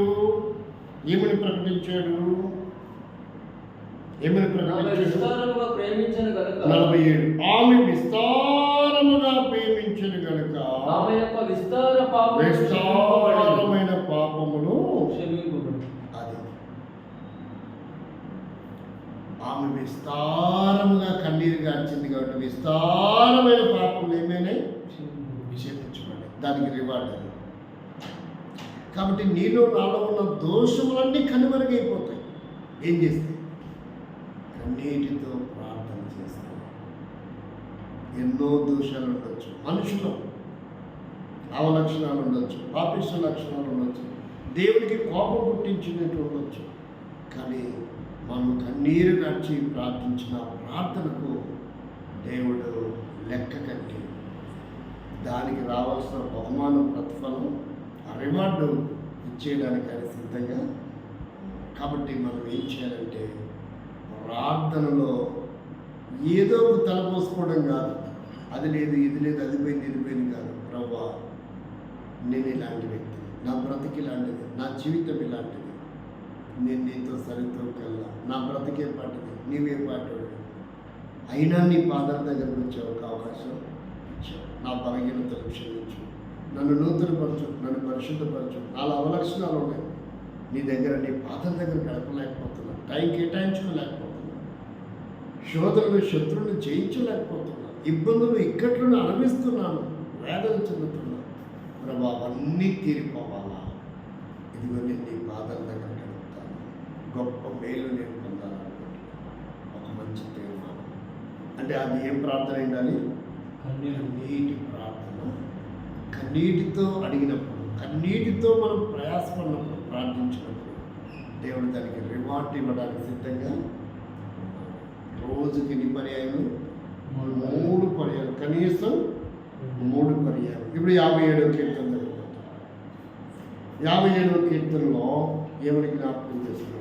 47 ఆమె విస్తారముగా ప్రేమించను గనుక విస్తారమైన పాపములు అది. ఆమె విస్తారముగా కన్నీరు గార్చింది కాబట్టి విస్తారమైన పాపములు ఏమైనా క్షమించుకోండి. దానికి రివార్డ్ అది. కాబట్టి నీలో నాలో ఉన్న దోషములన్నీ కనుమరుగైపోతాయి. ఏం చేస్తే? కన్నీటితో ప్రార్థన చేస్తే. ఎన్నో దోషాలు ఉండొచ్చు, మనుషులు అవలక్షణాలు ఉండొచ్చు, పాపిష్ట లక్షణాలు ఉండొచ్చు, దేవుడికి కోపం పుట్టించినట్టు ఉండొచ్చు. కానీ మనం కన్నీరు గార్చి ప్రార్థించిన ప్రార్థనకు దేవుడు లెక్క కట్టి దానికి రావాల్సిన బహుమానం, ప్రతిఫలం, ఆ రివార్డు ఇచ్చేయడానికి ఆయన సిద్ధంగా. కాబట్టి మనం ఏం చేయాలంటే ప్రార్థనలో ఏదో ఒక తలపోసుకోవడం కాదు, అది లేదు ఇది లేదు అది పోయింది ఇది పోయింది కాదు. ప్రభువా, నేను ఇలాంటి వ్యక్తిని, నా బ్రతికి ఇలాంటిది, నా జీవితం ఇలాంటిది, నేను నీతో సరితూకల్లా, నా బ్రతికే పాటిది, నీవే పాటోడు, అయినా నీ పాదాల దగ్గరకు వచ్చే ఒక అవకాశం ఇచ్చావు. నా బలహీనతలు క్షమించు, నన్ను నూతనపరచు, నన్ను పరిశుద్ధపరచు. నాలో అవలక్షణాలు ఉన్నాయి, నీ దగ్గర నీ పాదాల దగ్గర గడపలేకపోతున్నా, టైం కేటాయించుకోలేకపోతున్నా, శోధనలు శత్రువులను జయించలేకపోతున్నా, ఇబ్బందులు ఇక్కట్లను అనుభవిస్తున్నాను, వేదన చెందుతున్నా. ప్రభు, అవన్నీ తీరిపోవాలా? ఇదిగో నేను నీ పాదాల దగ్గర గడుపుతాను, గొప్ప మేలు నేను పొందాలనుకుంటున్నాను. ఒక మంచి తీర్మానం అంటే అది ఏం ప్రార్థన ఉండాలి? కన్నీటి ప్రార్థన. కన్నీటితో అడిగినప్పుడు, కన్నీటితో మనం ప్రయాసపడినప్పుడు, ప్రార్థించినప్పుడు దేవుడు దానికి రివార్డ్ ఇవ్వడానికి సిద్ధంగా. రోజుకి ఎన్ని పర్యాయాలు? 3 పర్యాయాలు, కనీసం 3 పర్యాయాలు. ఇప్పుడు 57వ కీర్తన దగ్గర 57వ కీర్తనలో ఏమని జ్ఞాపకం చేస్తున్నాను?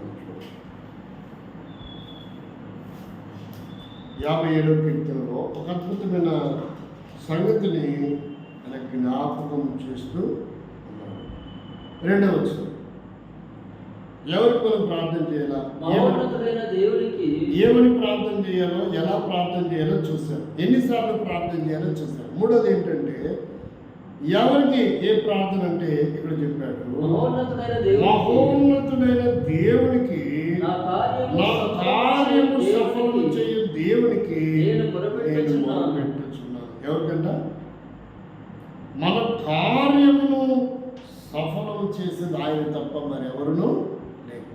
57వ కీర్తనలో ఒక అద్భుతమైన సంగతిని ఆయన జ్ఞాపకం చేస్తూ ఉన్నాడు. 2వ వచనం, ఎవరికి మనం ప్రార్థన చేయాలా, ఏమని ప్రార్థన చేయాలో, ఎలా ప్రార్థన చేయాలో చూశారు, ఎన్నిసార్లు ప్రార్థన చేయాలో చూశారు. 3వది ఏంటంటే ఎవరికి ఏ ప్రార్థన అంటే ఇక్కడ చెప్పాడు, మహోన్నతుడైన దేవునికి, నా కార్యము సఫలం చేయు దేవునికి నేను మొరపెట్టుచున్నాను. ఎవరికంట? మన కార్యమును సఫలం చేసేది ఆయన తప్ప మరి ఎవరును లేదు.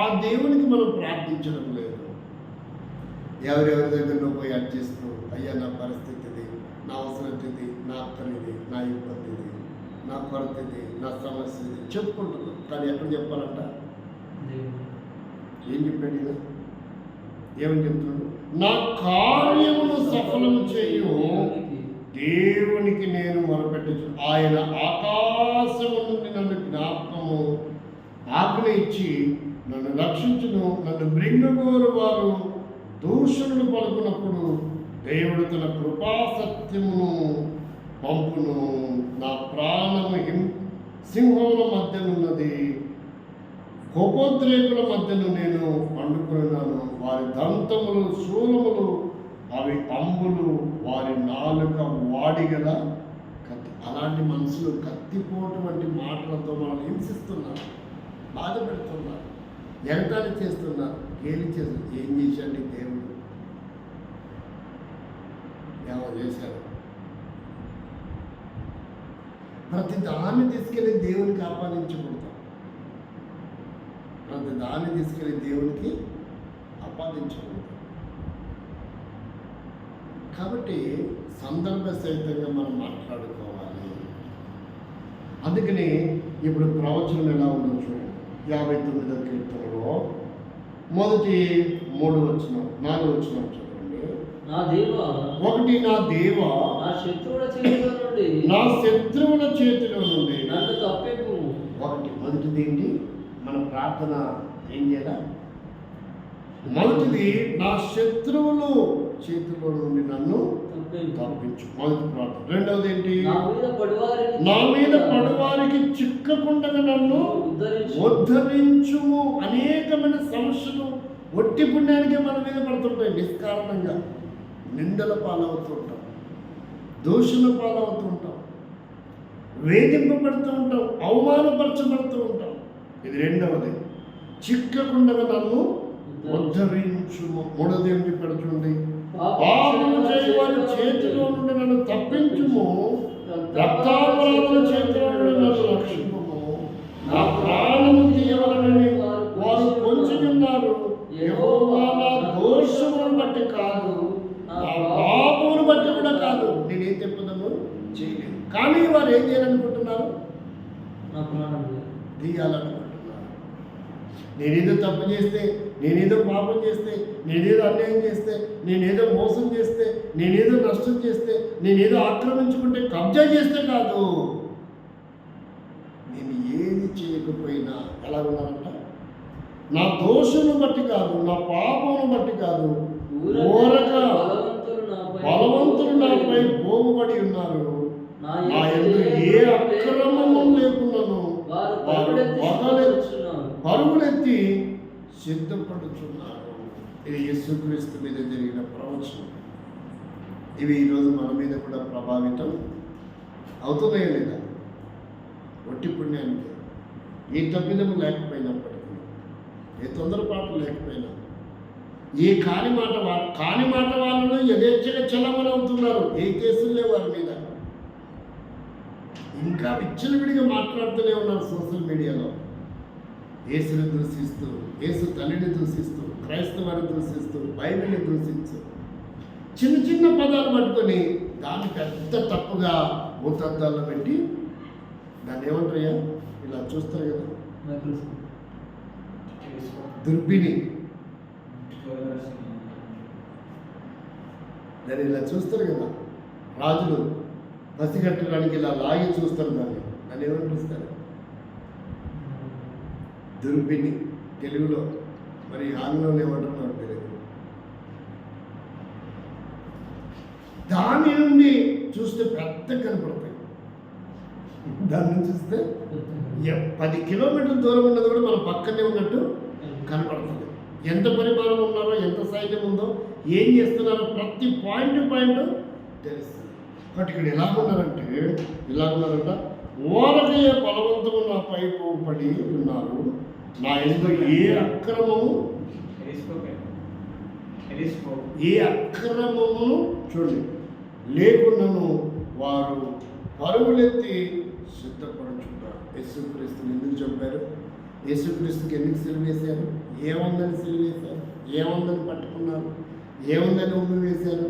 ఆ దేవునికి మనం ప్రార్థించడం లేదు. ఎవరెవరి దగ్గరలో పోయి అడ్జస్ట్, అయ్యా నా పరిస్థితి ఇది, నా అవసరం ఇది, నా అక్కనిది, నా ఇబ్బంది ఇది, నా కొరత ఇది, నా సమస్య ఇది చెప్పుకుంటున్నాం. కానీ ఎక్కడ చెప్పాలంట? ఏం చెప్పాడు ఈయన? ఏమని చెప్తున్నాడు? నా కార్యమును సఫలము చేయు దేవునికి నేను మొరపెట్టుచు, ఆయన ఆకాశము నుండి నన్ను జ్ఞాపకము ఆజ్ఞ ఇచ్చి నన్ను రక్షించును. నన్ను మృంగగోరు వారు దూషణలు పలుకున్నప్పుడు దేవుడు తన కృపా సత్యమును పంపును. నా ప్రాణము సింహముల మధ్యనున్నది, కోపోద్రేకుల మధ్యను నేను పండుకున్నాను. వారి దంతములు శూలములు అవి అంబులు, వారి నాలుక వాడిగల కత్తి. అలాంటి మనుషులు కత్తిపోటు వంటి మాటలతో మనం హింసిస్తున్నారు, బాధ పెడుతున్నారు, ఎగతాళి చేస్తున్నారు, గేలి చేస్తున్నారు. ఏం చేశాడు దేవుడు? ఏమో చేశాడు. ప్రతి దాన్ని తీసుకెళ్ళి దేవునికి ఆపాదించకూడదు. ప్రతి దాన్ని తీసుకెళ్ళి దేవునికి ఆపాదించకూడదు. కాబట్టి సందర్భ సహితంగా మనం మాట్లాడుకోవాలి. అందుకని ఇప్పుడు ప్రవచనం ఎలా ఉందో చూడండి. 59వ కీర్తనలో మొదటి 3 వచనం 4 వచనం చూడండి. నా దేవా, నా దేవా, నా శత్రువుల చేతిలో నుండి నన్ను తప్పింపు. మొదటిది ఏంటి? మన ప్రార్థన ఏం చేయాలి? మొదటిది, నా శత్రువులు చేతిలో నుండి నన్ను తప్పించు. మొదటి ప్రార్థన. రెండవది ఏంటి? నా మీద పడువారికి చిక్కకుండా నన్ను ఉద్ధరించుము. అనేకమైన సమస్యలు ఒట్టి పుణ్యానికే మన మీద పడుతుంటాయి. నిష్కారణంగా నిందల పాలవుతూ ఉంటాం, దోషుల పాలవుతూ ఉంటాం, వేధింపబడుతూ ఉంటాం, అవమానపరచబడుతూ ఉంటాం. ఇది రెండవది. చిక్కకుండా నన్ను ఉద్ధరించుము. మూడవది ఏమి చెప్పాడు చూడండి. పాపము చేయవారి చేతిలో నుండి నన్ను తప్పించుము, రక్తాపరాధుల చేతిలో నుండి నన్ను రక్షించుము. నా ప్రాణము తీయవలనని వారు పొంచి ఉన్నారు. యెహోవా, నా దోషములను బట్టి కాదు, నా పాపమును బట్టి కూడా కాదు, నేనేం తెప్పుదము చేయలేదు. కానీ వారు ఏం చేయాలనుకుంటున్నారు? తీయాలనుకుంటున్నారు. నేనేదో తప్పు చేస్తే, నేనేదో పాపం చేస్తే, నేనేదో అన్యాయం చేస్తే, నేనేదో మోసం చేస్తే, నేనేదో నష్టం చేస్తే, నేనేదో ఆక్రమించుకుంటే, కబ్జా చేస్తే కాదు, నేను ఏది చేయకపోయినా ఎలా ఉన్నానంట? నా దోషమును బట్టి కాదు, నా పాపమును బట్టి కాదు, ఊరక బలవంతులు నాపై పోగుబడి ఉన్నారు. నా యందు ఏ అక్రమము లేకున్నాను. వారు పరుగులెత్తి సిద్ధపడుచున్నారు. ఇది యేసుక్రీస్తు మీద జరిగిన ప్రవచనం. ఇవి ఈరోజు మన మీద కూడా ప్రభావితం అవుతున్నాయో లేదా? ఒట్టి పుణ్యానికి ఏ తప్పిదము లేకపోయినప్పటికీ, ఏ తొందరపాటు లేకపోయినా, ఏ కాని మాట వాళ్ళను యథేచ్ఛగా చలమని అవుతున్నారు. ఏ కేసులు లేవు వారి మీద. ఇంకా విచ్చలవిడిగా మాట్లాడుతూనే ఉన్నారు సోషల్ మీడియాలో. యేసుని దూషిస్తూ, యేసు తల్లిని దూషిస్తూ, క్రైస్తవాన్ని దూషిస్తూ, బైబిల్ని దూషిస్తూ, చిన్న చిన్న పదాలు పట్టుకొని దాన్ని పెద్ద తప్పుగా భూతద్దాల్లో పెట్టి దాన్ని ఏమంటారయ్యా? ఇలా చూస్తారు కదా, దుర్బిని. దాన్ని ఇలా చూస్తారు కదా, రాజులు పసిగట్టడానికి ఇలా లాగి చూస్తారు. దాన్ని ఏమని పిలుస్తారు? దుర్బిని. తెలుగులో మరి ఆంగ్లంలో ఏమంటారు నాకు తెలియదు. దాని నుండి చూస్తే పెద్ద కనపడతాయి. దాని నుంచి చూస్తే 10 కిలోమీటర్ల దూరం ఉన్నది కూడా మన పక్కనే ఉన్నట్టు కనపడుతుంది. ఎంత పరిమాణం ఉన్నారో, ఎంత సైన్యం ఉందో, ఏం చేస్తున్నారో ప్రతి పాయింట్ తెలుస్తుంది. బట్ ఇక్కడ ఎలాగున్నారంట, ఓరకయ్య బలవంతము నాపై పోపడి ఉన్నారు. నా యందు ఏ అక్రమము చూడండి లేకున్నాను. వారు పరుగులెత్తి సిద్ధపడుచున్నారు. యేసుక్రీస్తుని ఎందుకు చంపారు? యేసుక్రీస్తుకి ఎందుకు సిలువేశారు? ఏముందని సిలువేశారు? ఏముందని పట్టుకున్నారు? ఏముందని ఉమ్మి వేశారు?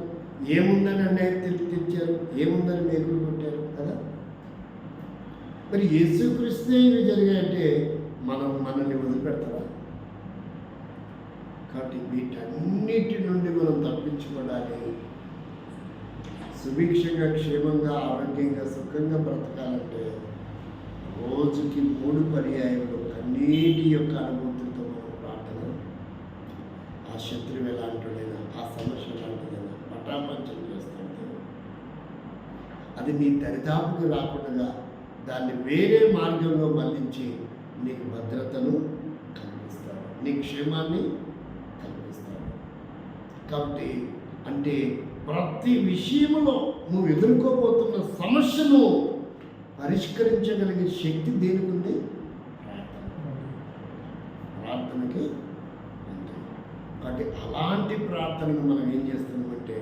ఏముందని అన్యాయం తెచ్చారు? ఏముందని మేకులు కొట్టారు కదా. మరి యేసుక్రీస్తే ఇవి జరిగాయంటే మనల్ని వదిలిపెడతారా? కాబట్టి వీటన్నిటి నుండి మనం తప్పించుకోవడానికి, సుభిక్షంగా, క్షేమంగా, ఆరోగ్యంగా, సుఖంగా బ్రతకాలంటే రోజుకి 3 పర్యాయములు కన్నీటి యొక్క అనుభూతితో మనం ప్రార్థన. ఆ శత్రువు ఎలాంటిదైనా, ఆ సమస్య ఎలాంటిదైనా పటాపంచం చేస్తుంటే అది నీ దరిదాపుకి రాకుండా దాన్ని వేరే మార్గంలో మళ్లించి నీకు భద్రతను కల్పిస్తాడు, నీ క్షేమాన్ని కల్పిస్తాడు. కాబట్టి అంటే ప్రతి విషయంలో నువ్వు ఎదుర్కోబోతున్న సమస్యను పరిష్కరించగలిగే శక్తి దేనికి ఉంది? ప్రార్థనకి ఉంది. కాబట్టి అలాంటి ప్రార్థనను మనం ఏం చేస్తున్నామంటే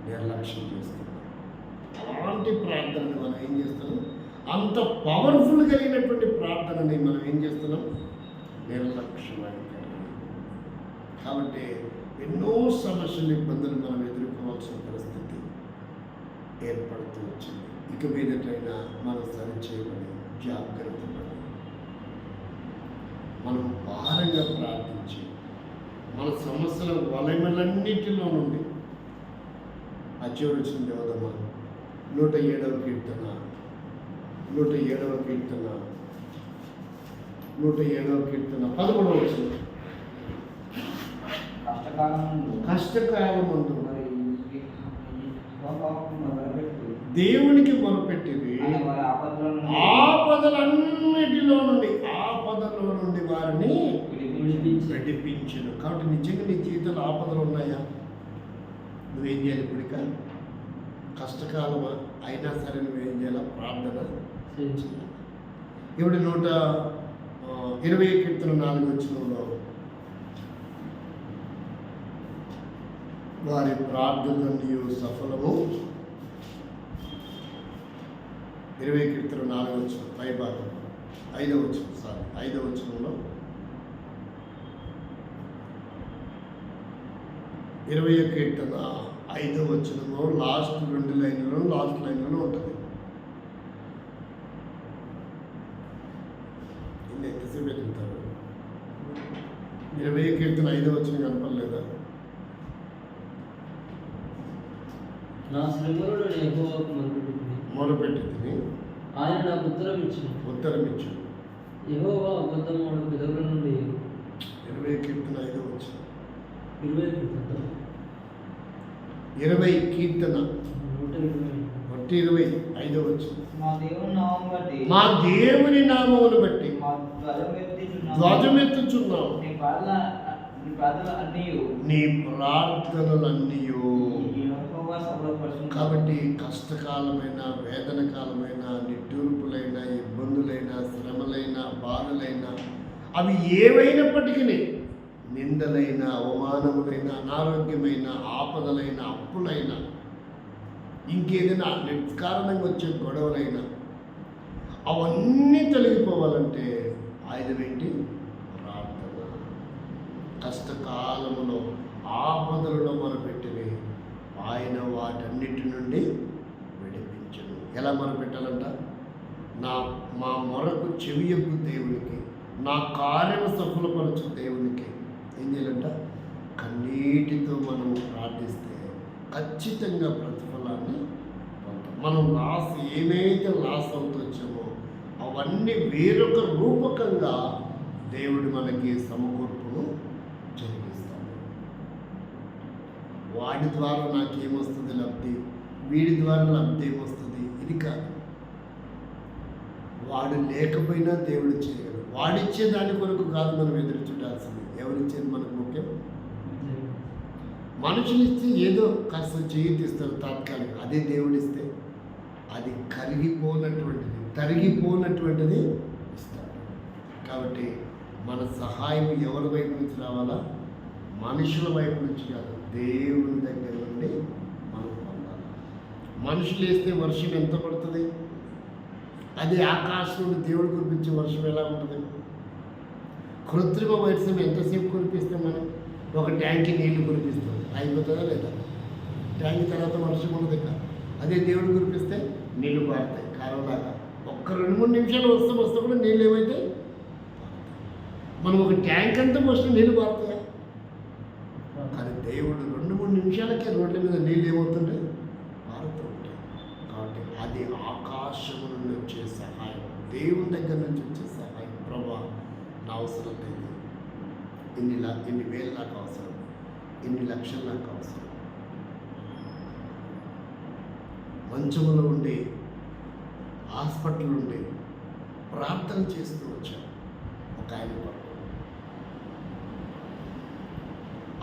నిర్లక్ష్యం చేస్తున్నాం. అలాంటి ప్రార్థనను మనం ఏం చేస్తున్నాం? అంత పవర్ఫుల్ కలిగినటువంటి ప్రార్థనని మనం ఏం చేస్తున్నాం? నిర్లక్ష్యమని. కాబట్టి ఎన్నో సమస్యలు, ఇబ్బందులు మనం ఎదుర్కోవాల్సిన పరిస్థితి ఏర్పడుతూ వచ్చింది. ఇక మీదటైనా మనం సరిచేయమని జాగ్రత్త పడి మనం భారంగా ప్రార్థించి మన సమస్యల వలయములన్నిటిలో నుండి అచ్చవచ్చిన దేవదమ్మ 107వ కీర్తన 107వ కీర్తన 107వ కీర్తన 11వ వచనం. కష్టకాలమందు దేవునికి మొరపెట్టిరి, ఆపదలన్నిటిలో నుండి వారిని విడిపించును. కాబట్టి నిజంగా నీ జీవితంలో ఆపదలు ఉన్నాయా? నువ్వేం చేయాలి? ఇప్పటిక కష్టకాలమా అయినా సరే నువ్వేం చేయాలి? ప్రార్థన చేయాలి. ఇప్పుడు 120 కీర్తన 4వ వచనంలో వారి ప్రార్థనలన్నీ సఫలము. 20 కీర్తన 4వ వచనం పై భాగం 5వ వచనం 5వ వచనంలో 20వ కీర్తన 5వ వచనంలో లాస్ట్ 2 లైన్లలో ఉంటుంది. ఇన్ని ఎంతసేపు ఎదుగుతారు? 20వ కీర్తన 5వ వచనం కనపడలేదా? నా శ్రమలో నేను యెహోవాకు మొరపెట్టితిని, ఆయన నాకు ఉత్తరం ఇచ్చును. యెహోవా అబద్ధమాడు పెదవుల నుండి 20వ కీర్తన 5వ వచనం 20 కీర్తన 20 కీర్తన 125వ వచనం. మా దేవుని నామమును బట్టి ధ్వజమెత్తుచున్నాము, నీ ప్రార్థనలన్నీ. కాబట్టి కష్టకాలమైన, వేదన కాలమైన, నిట్టూర్పులైన, ఇబ్బందులైన, శ్రమలైన, బాధలైన, అవి ఏవైనప్పటికీ, నిందలైన, అవమానములైన, అనారోగ్యమైన, ఆపదలైన, అప్పులైన, ఇంకేదైనా నిష్కారణంగా వచ్చే గొడవలైనా అవన్నీ తొలగిపోవాలంటే ఆయుధం ఏంటి? ప్రార్థన. కష్టకాలములో ఆపదలలో మొరపెట్టివి, ఆయన వాటన్నిటి నుండి విడిపించను. ఎలా మొరపెట్టాలంట? మా మొరకు చెవియొగ్గు దేవునికి, నా కార్యము సఫలపరచు దేవునికి ఏం చేయాలంట? కన్నీటితో మనం ప్రార్థిస్తే ఖచ్చితంగా ప్రతిఫలాన్ని పొందుతాం. మనం ఏమైతే లాస్ అవుతూ వచ్చామో అవన్నీ వేరొక రూపకంగా దేవుడు మనకి సమకూర్పును జరిగిస్తాడు. వాడి ద్వారా నాకేమొస్తుంది లబ్ధి, వీడి ద్వారా లబ్ధి ఏమొస్తుంది, ఇది కాదు. వాడు లేకపోయినా దేవుడు చేయగలడు. వాడిచ్చే దాని కొరకు కాదు మనం ఎదురు చూడాల్సింది. ఎవరిచ్చేది మనకు ముఖ్యం? మనుషులు ఇస్తే ఏదో కాస్త చేయిస్తారు తాత్కాలిక. అదే దేవుడిస్తే అది తరిగిపోనటువంటిది ఇస్తాడు. కాబట్టి మన సహాయం ఎవరి వైపు నుంచి రావాలా? మనుషుల వైపు నుంచి కాదు, దేవుని దగ్గర నుండి మనం పొందాలి. మనుషులు వేస్తే వర్షం ఎంత పడుతుంది? అది ఆకాశం నుండి దేవుడు కురిపించే వర్షం ఎలా ఉంటుంది? కృత్రిమ వర్షం ఎంతసేపు కురిపిస్తాం? మనం ఒక ట్యాంకి నీళ్లు కురిపిస్తాం, అయిపోతుందా లేదా? ట్యాంక్ తర్వాత వర్షం ఉండదు కాదు. అదే దేవుడు కురిపిస్తే నీళ్లు పారుతాయి కాలువలాగా. ఒక్క 2-3 నిమిషాలు వస్తే కూడా నీళ్ళు ఏమైతే మనం ఒక ట్యాంక్ అంతా పోస్తే నీళ్ళు పారుతాయా? కానీ దేవుడు 2-3 నిమిషాలకే రోడ్ల మీద నీళ్ళు ఏమవుతుంటాయి? పారుతూ ఉంటాయి. కాబట్టి అది ఆకాశం నుండి వచ్చే సహాయం, దేవుని దగ్గర నుంచి వచ్చే సహాయం. ప్రభా, నా అవసరం లేదు, ఇన్ని వేలు నాకు అవసరం, ఇన్ని లక్షలు నాకు అవసరం. మంచంలో ఉండి, హాస్పిటల్ ఉండి ప్రార్థన చేస్తూ వచ్చాను. ఒక ఆయన పడుకో.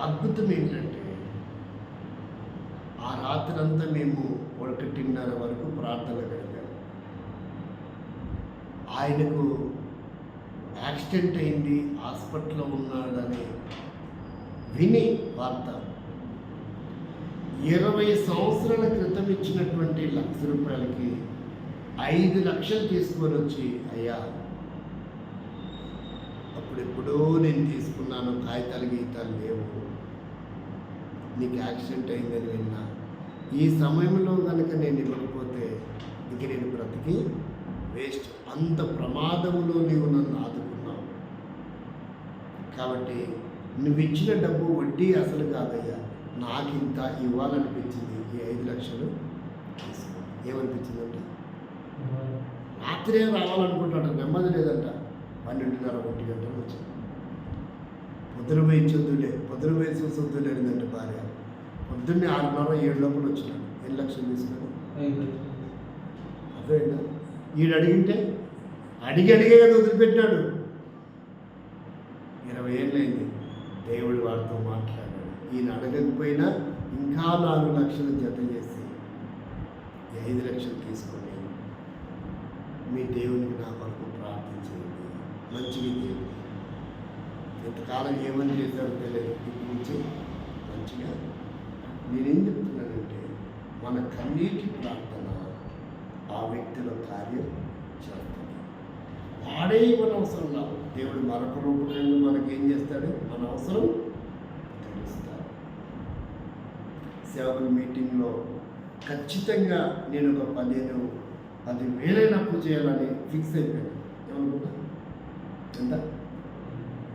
అద్భుతం ఏంటంటే రాత్రంతా మేము 1:30 వరకు ప్రార్థన గడిపాము. ఆయనకు యాక్సిడెంట్ అయింది, హాస్పిటల్లో ఉన్నాడని విని వార్త 20 సంవత్సరాల క్రితం ఇచ్చినటువంటి ₹1,00,000కి 5 లక్షలు తీసుకొని వచ్చి, అయ్యా అప్పుడెప్పుడో నేను తీసుకున్నాను, కాగితాలు గీతాలు లేవు, నీకు యాక్సిడెంట్ అయిందని విన్నా, ఈ సమయంలో కనుక నేను ఇవ్వకపోతే ఇంక నేను బ్రతికి వేస్ట్, అంత ప్రమాదంలో నీవు నన్ను ఆదుకున్నావు, కాబట్టి నువ్వు ఇచ్చిన డబ్బు వడ్డీ అసలు కాదయ్యా, నాకు ఇంత ఇవ్వాలనిపించింది, ఈ 5 లక్షలు తీసుకో. ఏమనిపించిందంట? రాత్రే రావాలనుకుంటాడు, నెమ్మది లేదంట. 12:30 1 గంటలకు వచ్చింది. పొద్దున పోయి ఇచ్చొద్దులే, పొద్దున పోయి చూసొద్దులే లేదంటే భార్య. పొద్దున్నే 6:30 7 లోపల వచ్చినాడు. 8 లక్షలు తీసుకొని అదే ఈడు అడిగింటే అడిగే కదా వదిలిపెట్టాడు. 20 ఏళ్ళైంది దేవుడు వాడితో మాట్లాడాడు. ఈయన అడగకపోయినా ఇంకా 4 లక్షలు జత చేసి 5 లక్షలు తీసుకొని మీ దేవునికి నా కొరకు ప్రార్థించండి, మంచిగా చేయండి. ఇంతకాలం ఏమని చేశారో తెలియదు, ఇప్పటి నుంచి మంచిగా. నేనేం చెప్తున్నానంటే మన కన్నీటి ప్రార్థన ఆ వ్యక్తిలో కార్యం చేస్తుంది. వాడే మన అవసరం కాదు, దేవుడు మరొక రూపంలో మనకి ఏం చేస్తాడు, మన అవసరం తెలుస్తాడు. సేవకుల మీటింగ్లో ఖచ్చితంగా నేను ఒక 10,000 అప్పు చేయాలని ఫిక్స్ అయిపోయాను. ఏమనుకున్నా ఎంత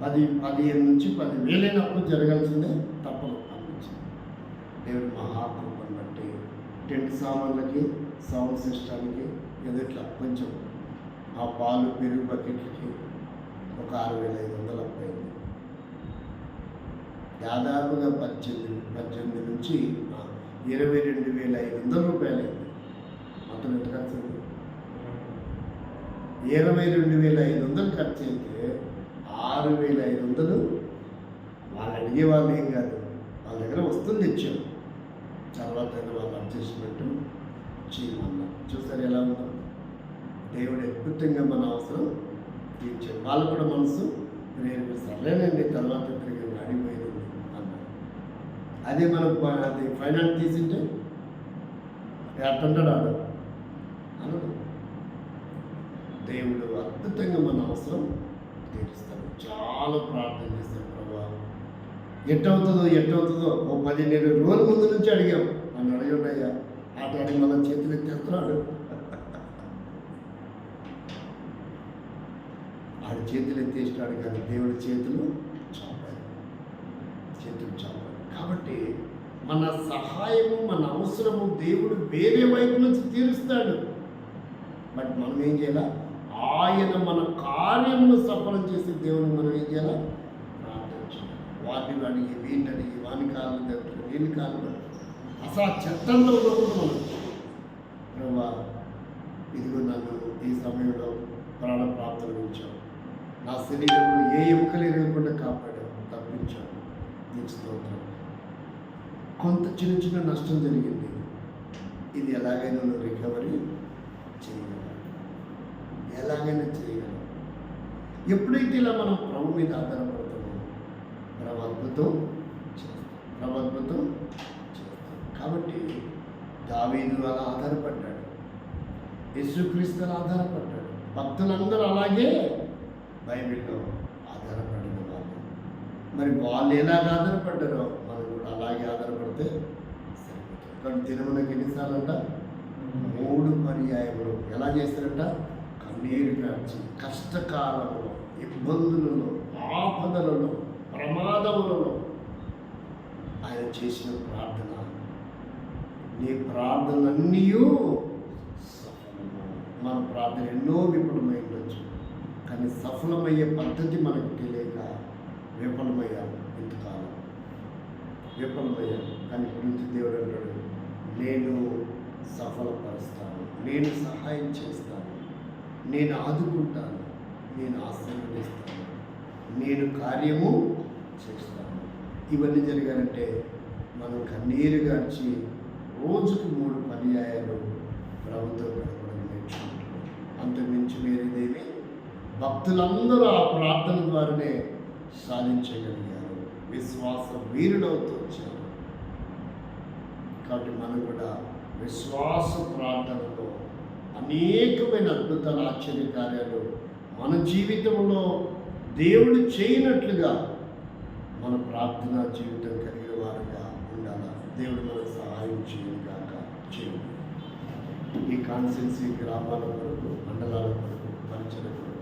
15 నుంచి 10,000 అప్పు జరగాల్సిందే, తప్పదు అనిపించింది. దేవుడు మహాకృపను బట్టి టెంట్ సామాన్లకి, సౌండ్ సిస్టమ్కి ఎదుట్లా కొంచెం ఆ పాలు పెరుగు బకెట్లకి ఒక 6,500 అప్పు అయింది. దాదాపుగా 18 నుంచి 22,500 రూపాయలు అయింది. మొత్తం ఎంత ఖర్చు అయింది? 22,500 ఖర్చు అయితే 6,500 వాళ్ళు అడిగే వాళ్ళు ఏం కాదు, వాళ్ళ దగ్గర వస్తుంది ఇచ్చాం, తర్వాత వాళ్ళు అడ్జస్ట్మెంట్ చేయమన్నారు. చూసారు ఎలా ఉందో, దేవుడు అద్భుతంగా మన అవసరం తీర్చాడు. వాళ్ళు కూడా మనసు నేను సర్లేనండి తర్వాత తిరిగి అడిగిపోయింది అన్నారు. అదే మనకు అది ఫైనాన్స్ తీసింటే ఎట్టుంటాడు ఆడు అన్నాడు. దేవుడు అద్భుతంగా మన అవసరం తీరుస్తాడు. చాలా ప్రార్థన చేస్తాడు, ప్రభా ఎట్టవుతుందో ఓ 15 రోజుల ముందు నుంచి అడిగాం అని అడగండియ్యా. ఆట అడిగి మన చేతులు ఎత్తేస్తున్నాడు. ఆడు చేతులు ఎత్తేసినాడు కానీ దేవుడి చేతులు చాపాడు. కాబట్టి మన సహాయము, మన అవసరము దేవుడు వేరే వైపు నుంచి తీరుస్తాడు. బట్ మనం ఏం చేయాలా? ఆయన మన కార్యమును సఫలం చేసే దేవుని మనం ఏం చేయాలా? ప్రార్థించాలి. వాటిని అడిగి, వీటిని అడిగి, వాని కాళ్ళు దగ్గర వీని కాళ్ళు అసలు ఆ చట్టంలో ఉన్నప్పుడు మనం ప్రభా ఇదిగో నన్ను ఈ సమయంలో ప్రాణప్రాప్తులు ఉంచావు, నా శరీరంలో ఏ ఎముకలు ఎరగకుండా కాపాడావు, తప్పించావు, నీకు స్తోత్రం. కొంత చిన్న నష్టం జరిగింది, ఇది ఎలాగైనా నువ్వు రికవరీ చేయగలవు, ఎలాగైనా చేయగలవు. ఎప్పుడైతే ఇలా మనం ప్రభు మీద ఆధారపడతామో ప్రభు అద్భుతం చేస్తాం. కాబట్టి దావీదు అలా ఆధారపడ్డాడు, యేసుక్రీస్తు అలా ఆధారపడ్డాడు, భక్తులందరూ అలాగే బైబిల్లో ఆధారపడిన వాళ్ళు. మరి వాళ్ళు ఎలాగ ఆధారపడ్డారో మనం కూడా అలాగే ఆధారపడితే సరిపోతుంది. కానీ దినమునకి ఎన్నిసార్లంట? 3 పర్యాయములు. ఎలా చేస్తారంట? కన్నీరు కాచి, కష్టకాలంలో, ఇబ్బందులలో, ఆపదలలో, ప్రమాదములలో ఆయన చేసిన ప్రార్థన. నీ ప్రార్థనలన్నీ సఫలము. మన ప్రార్థన ఎన్నో విఫలమై ఉండొచ్చు, కానీ సఫలమయ్యే పద్ధతి మనకు తెలియక విఫలమయ్యాము. ఇంతకాలం విఫలమయ్యాము. కానీ ఇప్పుడు నుంచి దేవుడు అంటాడు, నేను సఫలపరుస్తాను, నేను సహాయం చేస్తాను, నేను ఆదుకుంటాను, నేను ఆశీర్వదిస్తాను, నేను కార్యము చేస్తాను. ఇవన్నీ జరగాలంటే మనం కన్నీరు గార్చి రోజుకు 3 పర్యాయాలు ప్రభుతో గడపడం నేర్చుకుంటున్నాం. అంతకుమించి వేరేదేమి భక్తులందరూ ఆ ప్రార్థన ద్వారానే సాధించగలిగారు, విశ్వాస వీరుడవుతూ వచ్చారు. కాబట్టి మనం కూడా విశ్వాస ప్రార్థనలో అనేకమైన అద్భుతాలు, ఆశ్చర్య కార్యాలు మన జీవితంలో దేవుడు చేయనట్లుగా మన ప్రార్థనా జీవితం కలిగిన వారుగా ఉండాలి. దేవుడు మనకు సహాయం చేయగాక చేయండి. ఈ కాన్స్టిట్యున్సీ గ్రామాల కొరకు, మండలాల కొరకు, పరిచయ కొరకు